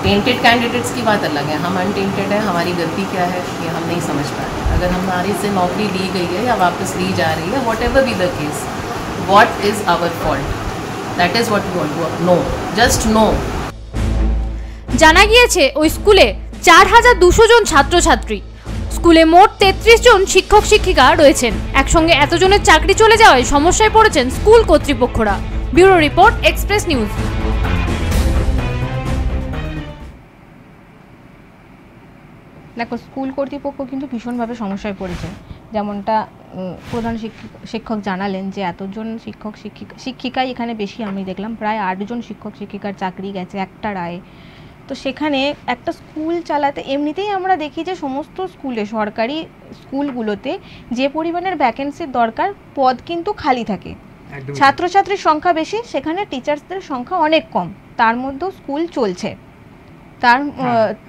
टेंटेड कैंडिडेट्स की बात अलग है, हम अनटेंटेड है, हमारी गलती क्या है ये हम नहीं समझ पा रहे। अगर हमारे से नौकरी ली गई है या वापस ली जा रही है, what ever be the case, what is our fault? That is what we want to know. Just know. জানা গিয়েছে ওই স্কুলে 4200 জন ছাত্রছাত্রী। স্কুলে মোট 33 জন শিক্ষক শিক্ষিকা রয়েছেন। একসঙ্গে এতজনের চাকরি চলে যাওয়ায় সমস্যায় পড়েছেন স্কুল কর্তৃপক্ষরা। Bureau report, express news. দেখো, স্কুল কর্তৃপক্ষ কিন্তু ভীষণভাবে সমস্যায় পড়েছে। যেমনটা প্রধান শিক্ষক জানালেন যে এতজন শিক্ষিকাই এখানে বেশি, আমি দেখলাম প্রায় 8 জন শিক্ষক শিক্ষিকার চাকরি গেছে একটা রায়ে। তো সেখানে একটা স্কুল চালাতে এমনিতেই আমরা দেখি যে সমস্ত স্কুলে, সরকারি স্কুলগুলোতে যে পরিমাণের ভ্যাকেন্সির দরকার, পদ কিন্তু খালি থাকে, ছাত্রছাত্রীর সংখ্যা বেশি, সেখানে টিচার্সদের সংখ্যা অনেক কম, তার মধ্যেও স্কুল চলছে,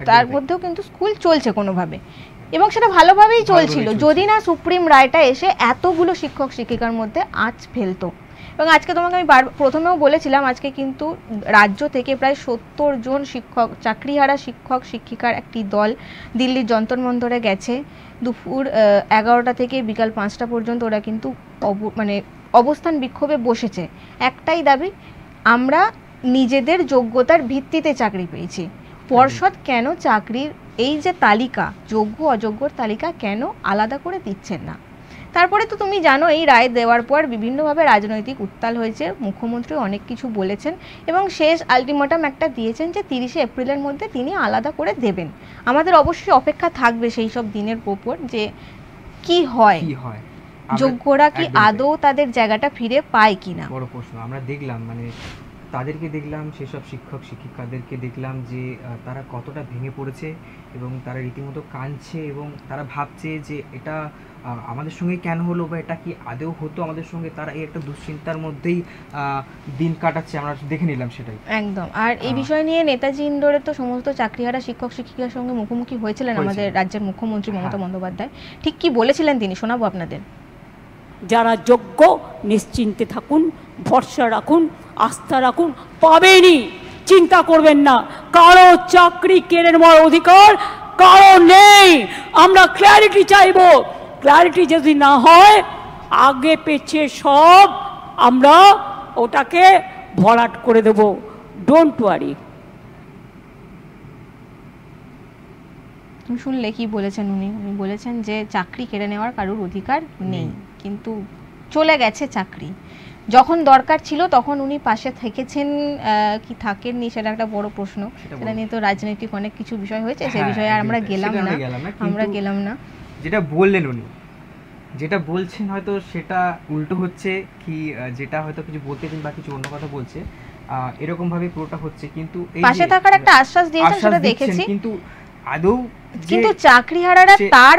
তার মধ্যেও কিন্তু স্কুল চলছে কোনোভাবে, এবং সেটা ভালোভাবেই চলছিল যদি না সুপ্রিম রায়টা এসে এতগুলো শিক্ষক শিক্ষিকার মধ্যে আঁচ ফেলতো। এবং আজকে তোমাকে আমি প্রথমেও বলেছিলাম, আজকে কিন্তু রাজ্য থেকে প্রায় 70 জন শিক্ষক, চাকরিহারা শিক্ষক শিক্ষিকার একটি দল দিল্লির যন্তর মন্তরে গেছে। দুপুর 11টা থেকে বিকাল 5টা পর্যন্ত ওরা কিন্তু অবস্থান বিক্ষোভে বসেছে। একটাই দাবি, আমরা নিজেদের যোগ্যতার ভিত্তিতে চাকরি পেয়েছি, পর্ষদ কেন চাকরির এই যে তালিকা, যোগ্য অযোগ্যর তালিকা কেন আলাদা করে দিচ্ছেন না। তারপরে তো তুমি জানো, এই রায় দেওয়ার পর বিভিন্নভাবে রাজনৈতিক উত্তাল হয়েছে, মুখ্যমন্ত্রী অনেক কিছু বলেছেন এবং শেষ আলটিমেটাম একটা দিয়েছেন যে 30শে এপ্রিলের মধ্যে তিনি আলাদা করে দেবেন। আমাদের অবশ্যই অপেক্ষা থাকবে সেই সব দিনের উপর যে কি হয়, যোগ্যরা কি আদৌ তাদের জায়গাটা ফিরে পায় কিনা। বড় প্রশ্ন। আমরা দেখলাম, তাদেরকে দেখলাম, সেসব শিক্ষক শিক্ষিকাদেরকে দেখলাম যে তারা কতটা ভেঙে পড়েছে এবং তারা রীতিমতো কাঁদছে এবং তারা ভাবছে যে এটা আমাদের সঙ্গে কেন হলো, বা এটা কি আদৌ হতো আমাদের সঙ্গে। তারা এই একটা দুশ্চিন্তার মধ্যেই দিন কাটাচ্ছে, আমরা দেখে নিলাম সেটাই একদম। আর এই বিষয় নিয়ে নেতাজি ইন্ডোরে তো সমস্ত চাকরিহারা শিক্ষক শিক্ষিকার সঙ্গে মুখোমুখি হয়েছিলেন আমাদের রাজ্যের মুখ্যমন্ত্রী মমতা বন্দ্যোপাধ্যায়। ঠিক কি বলেছিলেন তিনি, শোনাবো আপনাদের। যারা যোগ্য নিশ্চিন্তে থাকুন, ভরসা রাখুন, আস্থা রাখুন, পাবেনই, চিন্তা করবেন না। কারো চাকরি কেড়ে নেওয়ার অধিকার কারো নেই। আমরা ক্ল্যারিটি চাইব, ক্ল্যারিটি যদি না হয় আগে পেছে সব আমরা ওটাকে ভরাট করে দেব। Don't worry. তুমি শুনলে কি বলেছেন উনি বলেছেন যে চাকরি কেড়ে নেওয়ার কারোর অধিকার নেই, কিন্তু চলে গেছে চাকরি। যখন দরকার ছিল তখন উনি পাশে থেকেছেন কি থাকেননি, সেটা একটা বড় প্রশ্ন। সেটা নিয়ে তো রাজনৈতিক অনেক কিছু বিষয় হয়েছে, সেই বিষয়ে আর আমরা গেলাম না। যেটা বললেন উনি, যেটা বলছেন হয়তো সেটা উল্টো হচ্ছে, কি যেটা হয়তো কিছু বলতেছেন বা কিছু অন্য কথা বলছে, এরকম ভাবে পুরোটা হচ্ছে। কিন্তু পাশে থাকার একটা আশ্বাস দিয়েছেন, সেটা দেখেছি। কিন্তু আদৌ কিন্তু চাকরিহারারা তার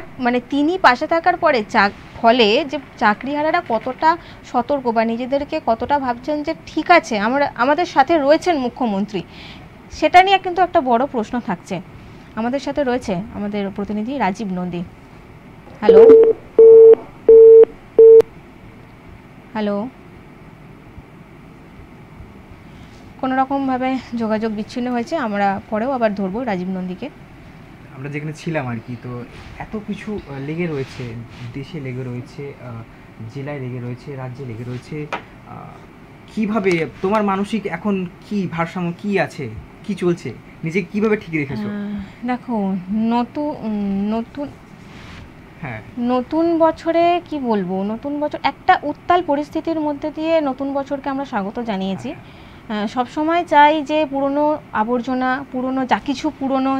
তিনি পাশে থাকার পরে ফলে যে চাকরিহারারা কতটা সতর্ক বা নিজেদেরকে কতটা ভাবছেন যে ঠিক আছে আমাদের সাথে রয়েছেন মুখ্যমন্ত্রী, সেটা নিয়ে কিন্তু একটা বড় প্রশ্ন থাকছে। আমাদের সাথে রয়েছে আমাদের প্রতিনিধি রাজীব নন্দী। হ্যালো হ্যালো কোনো রকমভাবে যোগাযোগ বিচ্ছিন্ন হয়েছে, আমরা পরেও আবার ধরবো রাজীব নন্দীকে। আমরা যেখানে ছিলাম আর কি, তো এত কিছু লেগে রয়েছে, দেশে লেগে রয়েছে, জেলায় লেগে রয়েছে, রাজ্যে লেগে রয়েছে। কিভাবে তোমার মানসিক এখন কি ভারসাম্য কি আছে, কি চলছে, নিজে কিভাবে ঠিক রেখেছো? দেখো, নতুন বছরে কি বলবো, নতুন বছর একটা উত্তাল পরিস্থিতির মধ্যে দিয়ে নতুন বছরকে আমরা স্বাগত জানিয়েছি। সবসময় চাই যে পুরনো আবর্জনা,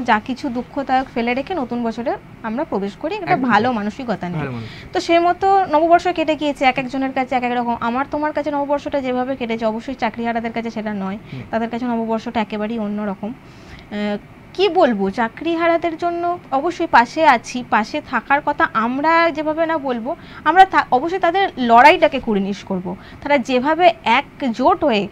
যা কিছু দুঃখদায়ক ফেলে রেখে নতুন বছরে আমরা প্রবেশ করি, একটা ভালো মানসিকতা নিয়ে। তো সে মতো নববর্ষ কেটে গিয়েছে, এক একজনের কাছে এক এক রকম। আমার তোমার কাছে নববর্ষটা যেভাবে কেটেছে, অবশ্যই চাকরিহারাদের কাছে সেটা নয়, তাদের কাছে নববর্ষটা একেবারেই অন্যরকম। কি বলবো, চাকরিহারাদের জন্য অবশ্যই পাশে আছি, পাশে থাকার কথা আমরা যেভাবে না বলবো, আমরা অবশ্যই তাদের লড়াইটাকে কুর্নিশ করব। তারা যেভাবে একজোট হয়ে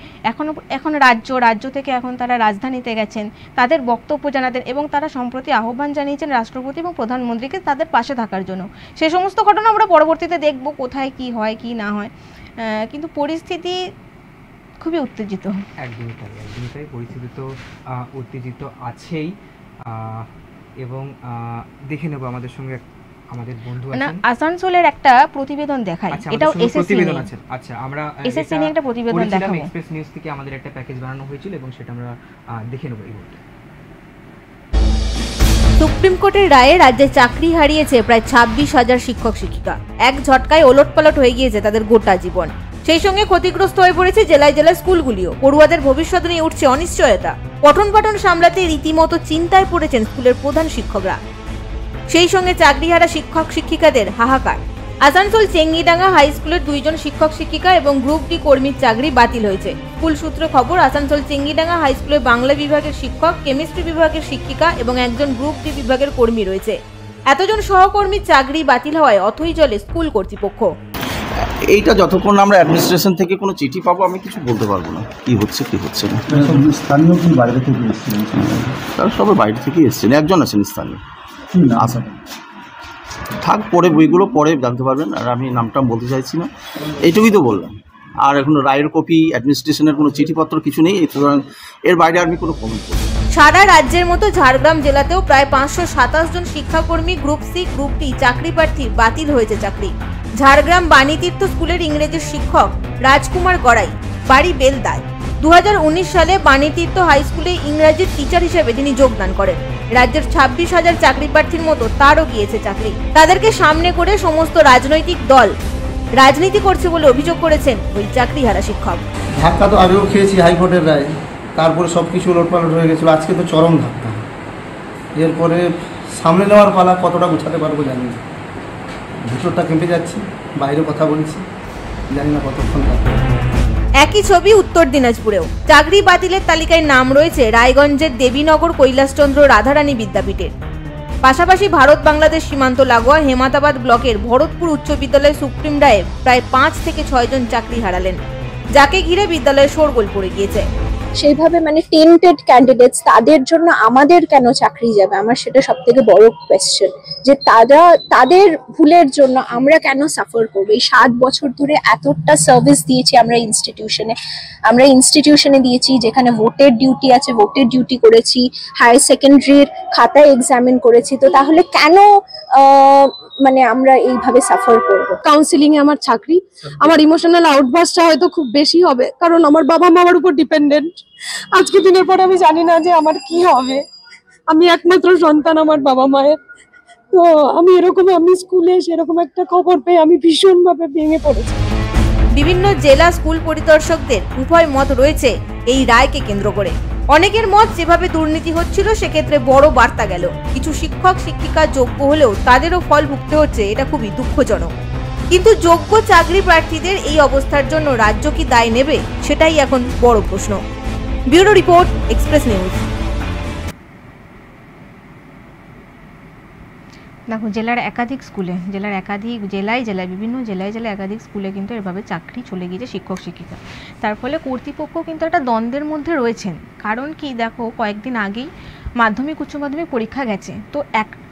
এখন রাজ্য থেকে এখন তারা রাজধানীতে গেছেন, তাদের বক্তব্য জানাতেন এবং তারা সম্প্রতি আহ্বান জানিয়েছেন রাষ্ট্রপতি এবং প্রধানমন্ত্রীকে তাদের পাশে থাকার জন্য। সেই সমস্ত ঘটনা আমরা পরবর্তীতে দেখব, কোথায় কি হয় কি না হয়। কিন্তু পরিস্থিতি খুবই উত্তেজিত। একদমই তাই, পরিস্থিতি তো উত্তেজিত আছেই। এবং দেখে নেব আমাদের সঙ্গে আমাদের বন্ধু আছেন। আসানসোলের একটা প্রতিবেদন দেখাই, এটাও এসএসসি নিয়ে। আচ্ছা, আমরা এসএসসি নিয়ে একটা প্রতিবেদন দেখাবো। এক্সপ্রেস নিউজ থেকে আমাদের একটা প্যাকেজ বানানো হয়েছিল এবং সেটা আমরা দেখে নেব এই মুহূর্তে। সুপ্রিম কোর্টের রায়ে রাজ্যে চাকরি হারিয়েছে প্রায় 26,000 শিক্ষক শিক্ষিকা। এক ঝটকায় ওলটপালট হয়ে গিয়েছে তাদের গোটা জীবন। সেই সঙ্গে ক্ষতিগ্রস্ত হয়ে পড়েছে জেলায় জেলায় স্কুলগুলিও। পড়ুয়াদের ভবিষ্যৎ নিয়ে উঠছে অনিশ্চয়তা। পঠন পাঠন সামলাতে রীতিমতো চিন্তায় পড়েছেন স্কুলের প্রধান শিক্ষকরা। সেই সঙ্গে চাকরিহারা শিক্ষক শিক্ষিকাদের হাহাকার। আসানসোল চেঙ্গিডাঙ্গা হাই স্কুলের 2 জন শিক্ষক শিক্ষিকা এবং গ্রুপ ডি কর্মীর চাকরি বাতিল হয়েছে। স্কুল সূত্রে খবর, আসানসোল চেঙ্গিডাঙ্গা হাই স্কুলের বাংলা বিভাগের শিক্ষক, কেমিস্ট্রি বিভাগের শিক্ষিকা এবং একজন গ্রুপ ডি বিভাগের কর্মী রয়েছে। এতজন সহকর্মীর চাকরি বাতিল হওয়ায় অথই জলে স্কুল কর্তৃপক্ষ। এইটা যতক্ষণ আমরা অ্যাডমিনিস্ট্রেশন থেকে কোনো চিঠি পাবো আমি কিছু বলতে পারবো না কি হচ্ছে না। স্থানীয় কি বাইরে থেকে এসেছিলেন? তারা সবাই বাইরে থেকে এসেছেন, একজন আছেন স্থানীয়। আচ্ছা থাক, পরে বইগুলো পরে জানতে পারবেন, আর আমি নামটা বলতে চাইছি না, এইটুকুই তো বললাম। আর এখন রায়ের কপি, অ্যাডমিনিস্ট্রেশনের কোনো চিঠিপত্র কিছু নেই, সুতরাং এর বাইরে আমি কোনো কমেন্ট করব না। সারা রাজ্যের মতো ঝাড়গ্রাম জেলাতেও প্রায় 527 জন শিক্ষাকর্মী গ্রুপ সি গ্রুপ ডি চাকরি প্রার্থী বাতিল হয়েছে চাকরি। ঝাড়গ্রাম বাণীতীর্থ স্কুলের ইংরেজির শিক্ষক রাজকুমার গড়াই, বাড়ি বেলদায়। 2019 সালে বাণীতীর্থ হাই স্কুলে ইংরেজির টিচার হিসেবে তিনি যোগদান করেন। রাজ্যের 26,000 চাকরি প্রার্থীর মতো তারও গিয়েছে চাকরি। তাদেরকে সামনে করে সমস্ত রাজনৈতিক দল রাজনীতি করছে বলে অভিযোগ করেছেন ওই চাকরিহারা শিক্ষক। ধাক্কা তো আগেও খেয়েছি হাইকোর্টের রায়, তারপরে সব কিছু ওলটপালট হয়ে গেছিলো, আজকে তো চরম ধাক্কা। এরপরে সামনে নেওয়ার পালা, কতটা গুছাতে পারবো জানি না। ভিতরটা কেঁপে যাচ্ছে, বাইরে কথা বলছি, জানি না কতক্ষণ থাকবে। একই ছবি উত্তর দিনাজপুরেও। চাকরি বাতিলের তালিকায় নাম রয়েছে রায়গঞ্জের দেবীনগর কৈলাসচন্দ্র রাধারানী বিদ্যাপীঠের। পাশাপাশি ভারত বাংলাদেশ সীমান্ত লাগোয়া হেমাতাবাদ ব্লকের ভরতপুর উচ্চ বিদ্যালয় সুপ্রিম রায়ে প্রায় 5 থেকে 6 জন চাকরি হারালেন, যাকে ঘিরে বিদ্যালয়ে শোরগোল পড়ে গিয়েছে। সেইভাবে টেন্টেড ক্যান্ডিডেটস, তাদের জন্য আমাদের কেন চাকরি যাবে? আমার সেটা সব থেকে বড় কোয়েশ্চেন, যে তাদের ভুলের জন্য আমরা কেন সাফার করবো? এই 7 বছর ধরে এতটা সার্ভিস দিয়েছি আমরা ইনস্টিটিউশনে দিয়েছি, যেখানে ভোটের ডিউটি আছে, ভোটের ডিউটি করেছি, হায়ার সেকেন্ডারির খাতায় এক্সামিন করেছি, তো তাহলে কেন আমরা এইভাবে সাফার করব? কাউন্সিলিং এ আমার চাকরি, আমার ইমোশনাল আউটবার্স্টটা হয়তো খুব বেশি হবে, কারণ আমার বাবা মা আমার উপর ডিপেন্ডেন্ট। আজকে দিনের পরে আমি জানি না যে আমার কি হবে। আমি একমাত্র সন্তান আমার বাবা মায়ের, তো আমি স্কুলে সেরকম একটা খবর পেয়ে আমি ভীষণভাবে ভেঙে পড়েছি। বিভিন্ন জেলা স্কুল পরিদর্শকদের উভয় মত রয়েছে এই রায়কে কেন্দ্র করে। অনেকের মত, যেভাবে দুর্নীতি হচ্ছিল সেক্ষেত্রে বড় বার্তা গেল। কিছু শিক্ষক শিক্ষিকা যোগ্য হলেও তাদেরও ফল ভুগতে হচ্ছে, এটা খুবই দুঃখজনক। কিন্তু যোগ্য চাকরি প্রার্থীদের এই অবস্থার জন্য রাজ্য কি দায় নেবে, সেটাই এখন বড় প্রশ্ন। Bureau report, express news. দেখো, জেলার একাধিক স্কুলে, জেলায় বিভিন্ন জেলায় একাধিক স্কুলে কিন্তু এভাবে চাকরি চলে গিয়েছে শিক্ষক শিক্ষিকা। তার ফলে কর্তৃপক্ষ কিন্তু একটা দ্বন্দ্বের মধ্যে রয়েছেন। কারণ কি, দেখো, কয়েকদিন আগেই মাধ্যমিক উচ্চ মাধ্যমিক পরীক্ষা গেছে, তো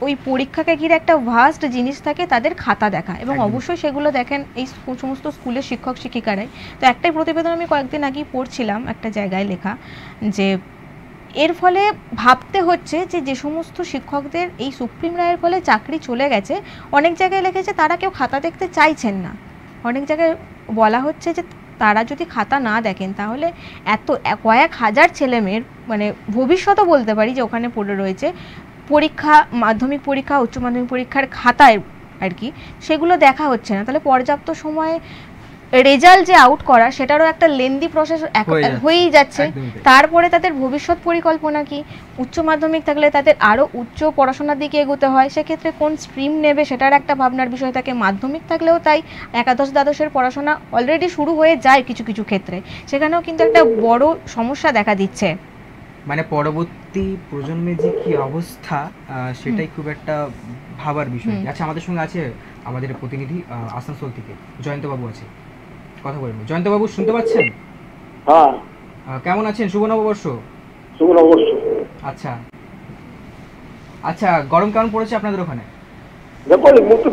ওই পরীক্ষাকে ঘিরে একটা ভাস্ট জিনিস থাকে, তাদের খাতা দেখা, এবং অবশ্যই সেগুলো দেখেন এই সমস্ত স্কুলের শিক্ষক শিক্ষিকারাই। তো একটাই প্রতিবেদন আমি কয়েকদিন আগেই পড়ছিলাম, একটা জায়গায় লেখা, যে এর ফলে ভাবতে হচ্ছে যে সমস্ত শিক্ষকদের এই সুপ্রিম রায়ের ফলে চাকরি চলে গেছে, অনেক জায়গায় লিখেছে তারা কেউ খাতা দেখতে চাইছেন না। অনেক জায়গায় বলা হচ্ছে যে তারা যদি খাতা না দেখেন তাহলে কয়েক হাজার ছেলেমেয়ের ভবিষ্যৎও বলতে পারি যে ওখানে পড়ে রয়েছে, পরীক্ষা, মাধ্যমিক পরীক্ষা, উচ্চ মাধ্যমিক পরীক্ষার খাতায় আর কি, সেগুলো দেখা হচ্ছে না। তাহলে পর্যাপ্ত সময় রেজাল্ট যে আউট করা, সেটারও একটা লেন্দি প্রসেস হয়েই যাচ্ছে। তারপরে তাদের ভবিষ্যৎ পরিকল্পনা কি? উচ্চ মাধ্যমিক থাকলে তাদের আরও উচ্চ পড়াশোনার দিকে এগোতে হয়, সেক্ষেত্রে কোন স্ট্রিম নেবে সেটার একটা ভাবনার বিষয় থাকে। মাধ্যমিক থাকলেও তাই, একাদশ দ্বাদশের পড়াশোনা অলরেডি শুরু হয়ে যায় কিছু কিছু ক্ষেত্রে, সেখানেও কিন্তু একটা বড় সমস্যা দেখা দিচ্ছে। পরবর্তী প্রজন্মের যে কি অবস্থা, সেটাই খুব একটা ভাবার বিষয়। আচ্ছা, আমাদের সঙ্গে আছে আমাদের প্রতিনিধি আসানসোল থেকে জয়ন্তবাবু আছে, কথা বলবো। জয়ন্তবাবু, শুনতে পাচ্ছেন? হ্যাঁ। কেমন আছেন? শুভ নববর্ষ। শুভ নববর্ষ। আচ্ছা আচ্ছা, গরম কেমন পড়েছে আপনাদের ওখানে? দেখো, এই মুহূর্তে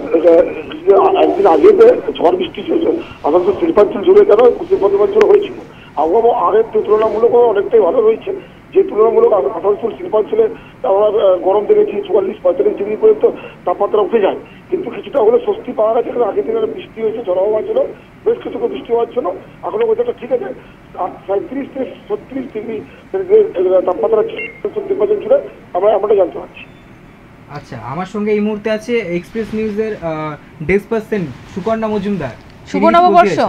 একদিন আগে ঝড় বৃষ্টি চলছে আসানসোল শিল্পাঞ্চল জুড়ে, কেন পশ্চিম বর্ধমান হয়েছিল। আবহাওয়া আগের তুলনামূলক অনেকটাই ভালো রয়েছে, যে তুলনামূলক আসানসোল শিল্পাঞ্চলে আমরা গরম দেখেছি 44-45 ডিগ্রি পর্যন্ত তাপমাত্রা উঠে যায়, কিন্তু কিছুটা হলে স্বস্তি পাওয়া গেছে। আগের দিনে বৃষ্টি হয়েছে, ঝড় ছিল, বেশ কিছু বৃষ্টি হওয়ার জন্য এখনো ওয়েদারটা ঠিক আছে। 37 থেকে 36 ডিগ্রি তাপমাত্রা জুড়ে আমরা জানতে পারছি। আচ্ছা, আমার সঙ্গে এই মুহূর্তে আছে এক্সপ্রেস নিউজের ডেস্ক পার্সন সুকন্যা মজুমদার। শুভ নববর্ষ।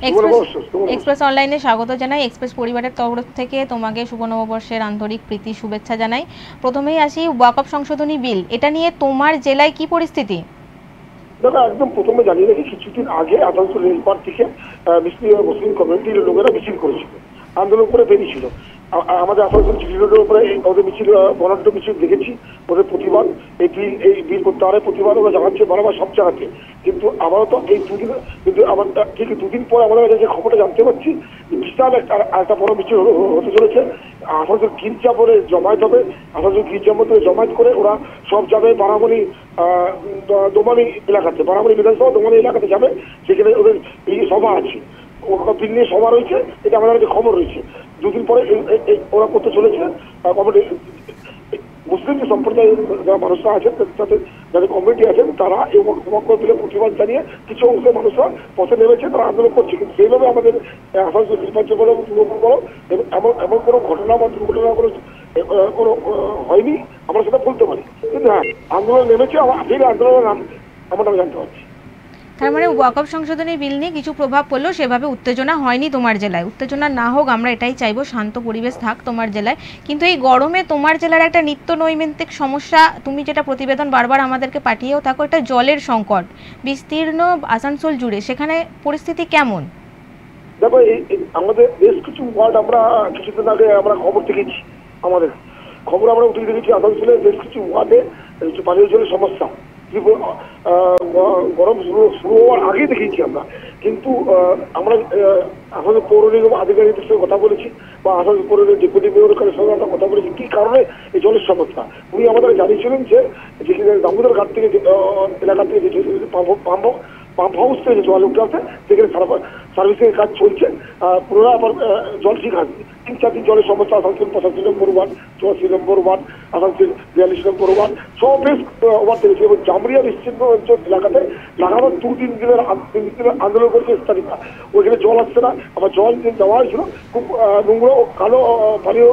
এক্সপ্রেস অনলাইনে স্বাগত জানাই। এক্সপ্রেস পরিবারের তরফ থেকে তোমাকে শুভ নববর্ষের আন্তরিক প্রীতি শুভেচ্ছা জানাই। প্রথমেই আসি ওয়াকফ সংশোধনী বিল, এটা নিয়ে তোমার জেলায় কি পরিস্থিতি? দাদা একদম প্রথমে জানিয়ে রাখি, কিছুদিন আগে আসানসোল রেলপার থেকে মুসলিম কমিউনিটির লোকেরা মিছিল করেছিল, আন্দোলন করে বেরিয়েছিল। আমাদের আসানসোল সিটি রোডের উপরে ওদের মিছিল, বর্ণাঢ্য মিছিল দেখেছি, ওদের প্রতিবাদ এই বিল করতে পারে প্রতিবাদ ওরা জানাচ্ছে বারবার সব জায়গাতে। কিন্তু আমারও তো এই দুদিন, কিন্তু আমার ঠিক দুদিন পর আমাদের কাছে যে খবরটা জানতে পারছি, বিশাল একটা বড় মিছিল হতে চলেছে। আসানসোল গির্জা বলে জমায়েত হবে, আসানসোল গির্জার মধ্যে জমায়েত করে ওরা সব যাবে বারামণি দোমানি এলাকাতে, বারামণি বিধানসভা দোমানি এলাকাতে যাবে, সেখানে ওদের এই সভা আছে, বিল নিয়ে সভা রয়েছে, এটা আমাদের কাছে খবর রয়েছে। দুদিন পরে ওরা করতে চলেছে। মুসলিম যে সম্প্রদায় যারা মানুষরা আছেন, তাদের যাদের কমিউনিটি আছেন, তারা এই ওয়াকফ বিলের প্রতিবাদ জানিয়ে কিছু অংশের মানুষরা পথে নেমেছে, তারা আন্দোলন করছে। কিন্তু সেইভাবে আমাদের আসানসোল নির্বাচন বলো তৃণমূল বলো এমন কোনো ঘটনা বা দুর্ঘটনা কোনো হয়নি, আমরা সেটা বলতে পারি। কিন্তু হ্যাঁ, আন্দোলন নেমেছে, সেই আন্দোলনের নাম আমরা জানতে পারছি। তার মানে ওয়াকফ সংশোধনী বিল নিয়ে কিছু প্রভাব পড়লো, সেভাবে উত্তেজনা হয়নি তোমার জেলায়। উত্তেজনা না হোক, আমরা এটাই চাইবো, শান্ত পরিবেশ থাক তোমার জেলায়। কিন্তু এই গরমে তোমার জেলার একটা নিত্য নৈমিত্তিক সমস্যা, তুমি যেটা প্রতিবেদন বারবার আমাদেরকে পাঠিয়েও থাকো, একটা জলের সংকট বিস্তীর্ণ আসানসোল জুড়ে, সেখানে পরিস্থিতি কেমন? দেখো, আমাদের বেশ কিছু ওয়ার্ড আমরা কিছুদিন আগে আমরা খবর দেখেছি, আমাদের খবর আমরা উঠে দেখেছি আসানসোলের বেশ কিছু ওয়ার্ডে পানীয় জলের সমস্যা গরম শুরু হওয়ার আগে দেখেছি আমরা। কিন্তু আমরা আসানসোল পৌর নিগম আধিকারিকদের সঙ্গে কথা বলেছি, বা আসানসোল পৌর ডেপুটি মেয়রের সঙ্গে আমরা কথা বলেছি কি কারণে এই জলের সমস্যা। উনি আমাদের জানিয়েছিলেন যে যেখানে দামোদর ঘাট থেকে এলাকা থেকে যে পাম্প হাউস থেকে জল উঠে আসে, সেখানে সার্ভিসিং কাজ চলছে, পুনরায় আবার জল ঠিক আসবে। 3-4 দিন জলের সমস্যা আসানসোল 85 নম্বর ওয়ার্ড, 84 নম্বর ওয়ার্ড, আসানসোল 42 নম্বর ওয়ার্ড, সব বেশ ওয়ার্ড দেখেছি। এবং জামরিয়া বিস্তীর্ণ অঞ্চল এলাকাতে লাগানো 2-3 দিনের আন্দোলন করেছে স্থানীয়রা। ওইখানে জল আসছে না, আবার জল দেওয়া হয়েছিল খুব নোংরা ও কালো পানীয়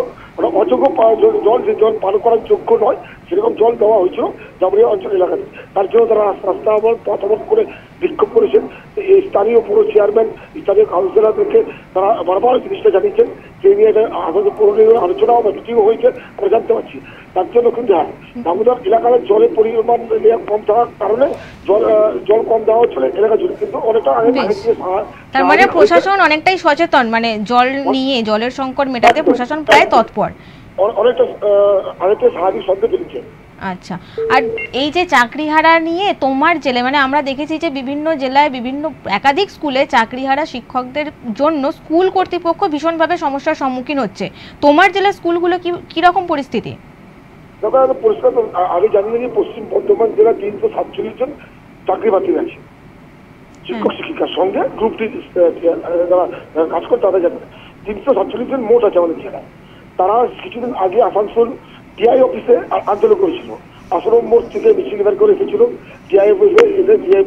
অযোগ্য জল, যে জল পান করার যোগ্য নয়, সেরকম জল দেওয়া হয়েছিল জামরিয়া অঞ্চল এলাকাতে। তার জন্য তারা রাস্তা পথ অবরোধ করে বিক্ষোভ করেছেন। এই স্থানীয় পুর চেয়ারম্যান, স্থানীয় কাউন্সিলরদেরকে তারা বারবার জিনিসটা জানিয়েছেন, যে নিয়ে আসানসোল পৌর নিগমের আলোচনা বা মিটিংও হয়েছে, আমরা জানতে পারছি। তার জন্য কিন্তু হ্যাঁ, দামোদর এলাকার জলের পরিমাণ কম থাকার কারণে জল কম দেওয়া হচ্ছিল এলাকা জুড়ে, কিন্তু অনেকটা আগে তার মানে প্রশাসন অনেকটাই সচেতন, মানে জল নিয়ে, জলের সংকট মেটাতে প্রশাসন প্রায় তৎপর, অনেকটা আরেকটা সাহায্য সন্দেহ পেয়েছে। আচ্ছা, আর এই যে চাকরিহারা নিয়ে তোমার জেলায়, মানে আমরা দেখেছি যে বিভিন্ন জেলায় বিভিন্ন একাধিক স্কুলে চাকরিহারা শিক্ষকদের জন্য স্কুল কর্তৃপক্ষ ভীষণভাবে সমস্যার সম্মুখীন হচ্ছে। তোমার জেলার স্কুলগুলো কি রকম পরিস্থিতি? পরিষ্কার আগে জানিয়ে যে পশ্চিম বর্ধমান জেলা 347 জন চাকরি বাতিল আছে শিক্ষক শিক্ষিকার সঙ্গে গ্রুপ ডি যারা কাজ করে তাদের জানেন 347 জন মোট আছে আমাদের জেলায়। তারা কিছুদিন আগে আসানসোল ডিআই অফিসে আন্দোলন করেছিল, আশ্রম মোড় থেকে মিছিল বের করে এসেছিল, ডিআই অফিসে এসে ডিআই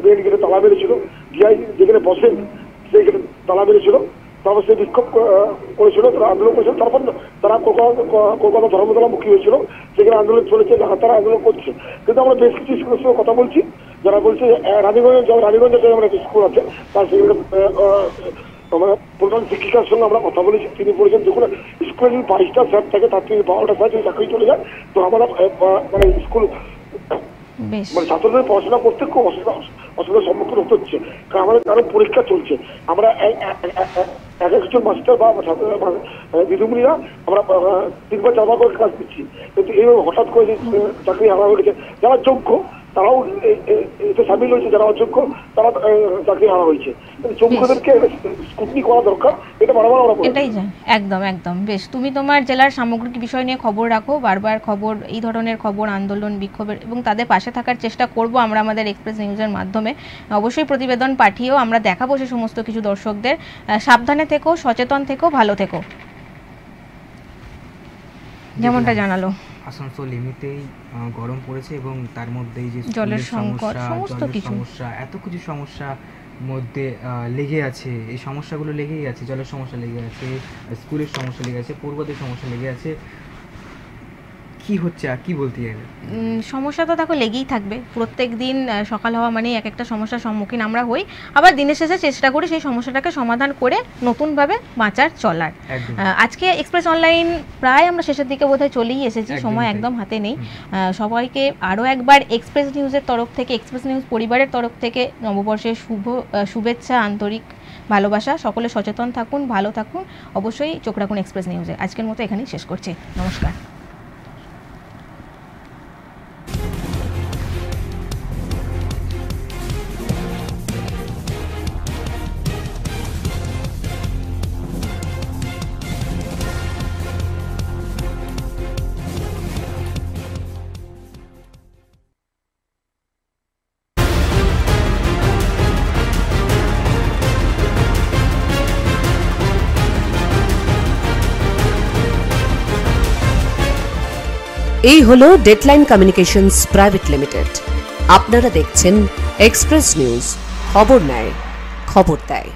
মেন গেটে তালা মেরেছিল, ডিআই যেখানে বসেন সেইখানে তালা মেরেছিল, তারপর সে বিক্ষোভ করেছিল, তারা আন্দোলন করেছিল। তারপর তারা কলকাতা ধর্মতলামুখী হয়েছিল, সেখানে আন্দোলন চলেছে, তারা আন্দোলন করছে। কিন্তু আমরা বেশ কিছু স্কুলের সঙ্গে কথা বলছি, যারা বলছে রানীগঞ্জে আমরা একটা স্কুল আছে, তার সেখানে আমরা প্রধান শিক্ষিকার সঙ্গে আমরা কথা বলেছি। তিনি বলেছেন দেখুন, স্কুলে যদি 22টা স্যার থাকে, তার থেকে 12টা স্যার যদি চাকরি চলে যায়, তো আমরা মানে স্কুল মানে ছাত্রদের পড়াশোনা করতে খুব অসুবিধার সম্মুখীন হতে হচ্ছে। কারণ পরীক্ষা চলছে। আমরা একজন মাস্টার বা দিদিমণিরা আমরা 3 বা 4 বার করে কাজ দিচ্ছি, কিন্তু এইভাবে হঠাৎ করে যে চাকরি হারা হয়ে গেছে, যারা যোগ্য তারাও এতে সামিল হয়েছে, যারা অযোগ্য তারা চাকরি হারা হয়েছে। যোগ্যদেরকে স্কুটনি করা দরকার, এটা বারবার আমরা বলি। এটাই একদম একদম বেশ। তুমি তোমার জেলার সামগ্রিক বিষয় নিয়ে খবর রাখো, বারবার খবর, এই ধরনের খবর, আন্দোলন বিক্ষোভের, এবং তাদের পাশে থাকার চেষ্টা করব আমরা আমাদের এক্সপ্রেস নিউজের মাধ্যমে। অবশ্যই প্রতিবেদন পাঠিয়েও আমরা দেখাবো সে সমস্ত কিছু দর্শকদের। সাবধানে থেকো, সচেতন থেকো, ভালো থেকো। যেমনটা জানালো, আসানসোল এমনিতেই গরম পড়েছে এবং তার মধ্যেই যে জলের সংকট, সমস্ত কিছু সমস্যা, এত কিছু সমস্যা মধ্যে লেগে আছে, এই সমস্যাগুলো লেগেই আছে। জলের সমস্যা লেগে আছে, স্কুলের সমস্যা লেগে আছে, পড়ুয়াদের সমস্যা লেগে আছে। কি হচ্ছে আর কি বলতে চাইবে? সমস্যা তো দেখো লেগেই থাকবে, প্রত্যেক দিন সকাল হওয়া মানে এক একটা সমস্যার সম্মুখীন আমরা হই, আবার দিনের শেষে চেষ্টা করি সেই সমস্যাটাকে সমাধান করে নতুনভাবে বাঁচার চলার। আজকে এক্সপ্রেস অনলাইন প্রায় আমরা শেষের দিকে বোধহয় চলেই এসেছি, সময় একদম হাতে নেই। সবাইকে আরও একবার এক্সপ্রেস নিউজের তরফ থেকে, এক্সপ্রেস নিউজ পরিবারের তরফ থেকে নববর্ষের শুভেচ্ছা, আন্তরিক ভালোবাসা। সকলে সচেতন থাকুন, ভালো থাকুন, অবশ্যই চোখ রাখুন এক্সপ্রেস নিউজে। আজকের মতো এখানেই শেষ করছি, নমস্কার। এই হলো ডেডলাইন কমিউনিকেশনস প্রাইভেট লিমিটেড। আপনারা দেখছেন এক্সপ্রেস নিউজ, খবর নেয়, খবর দেয়।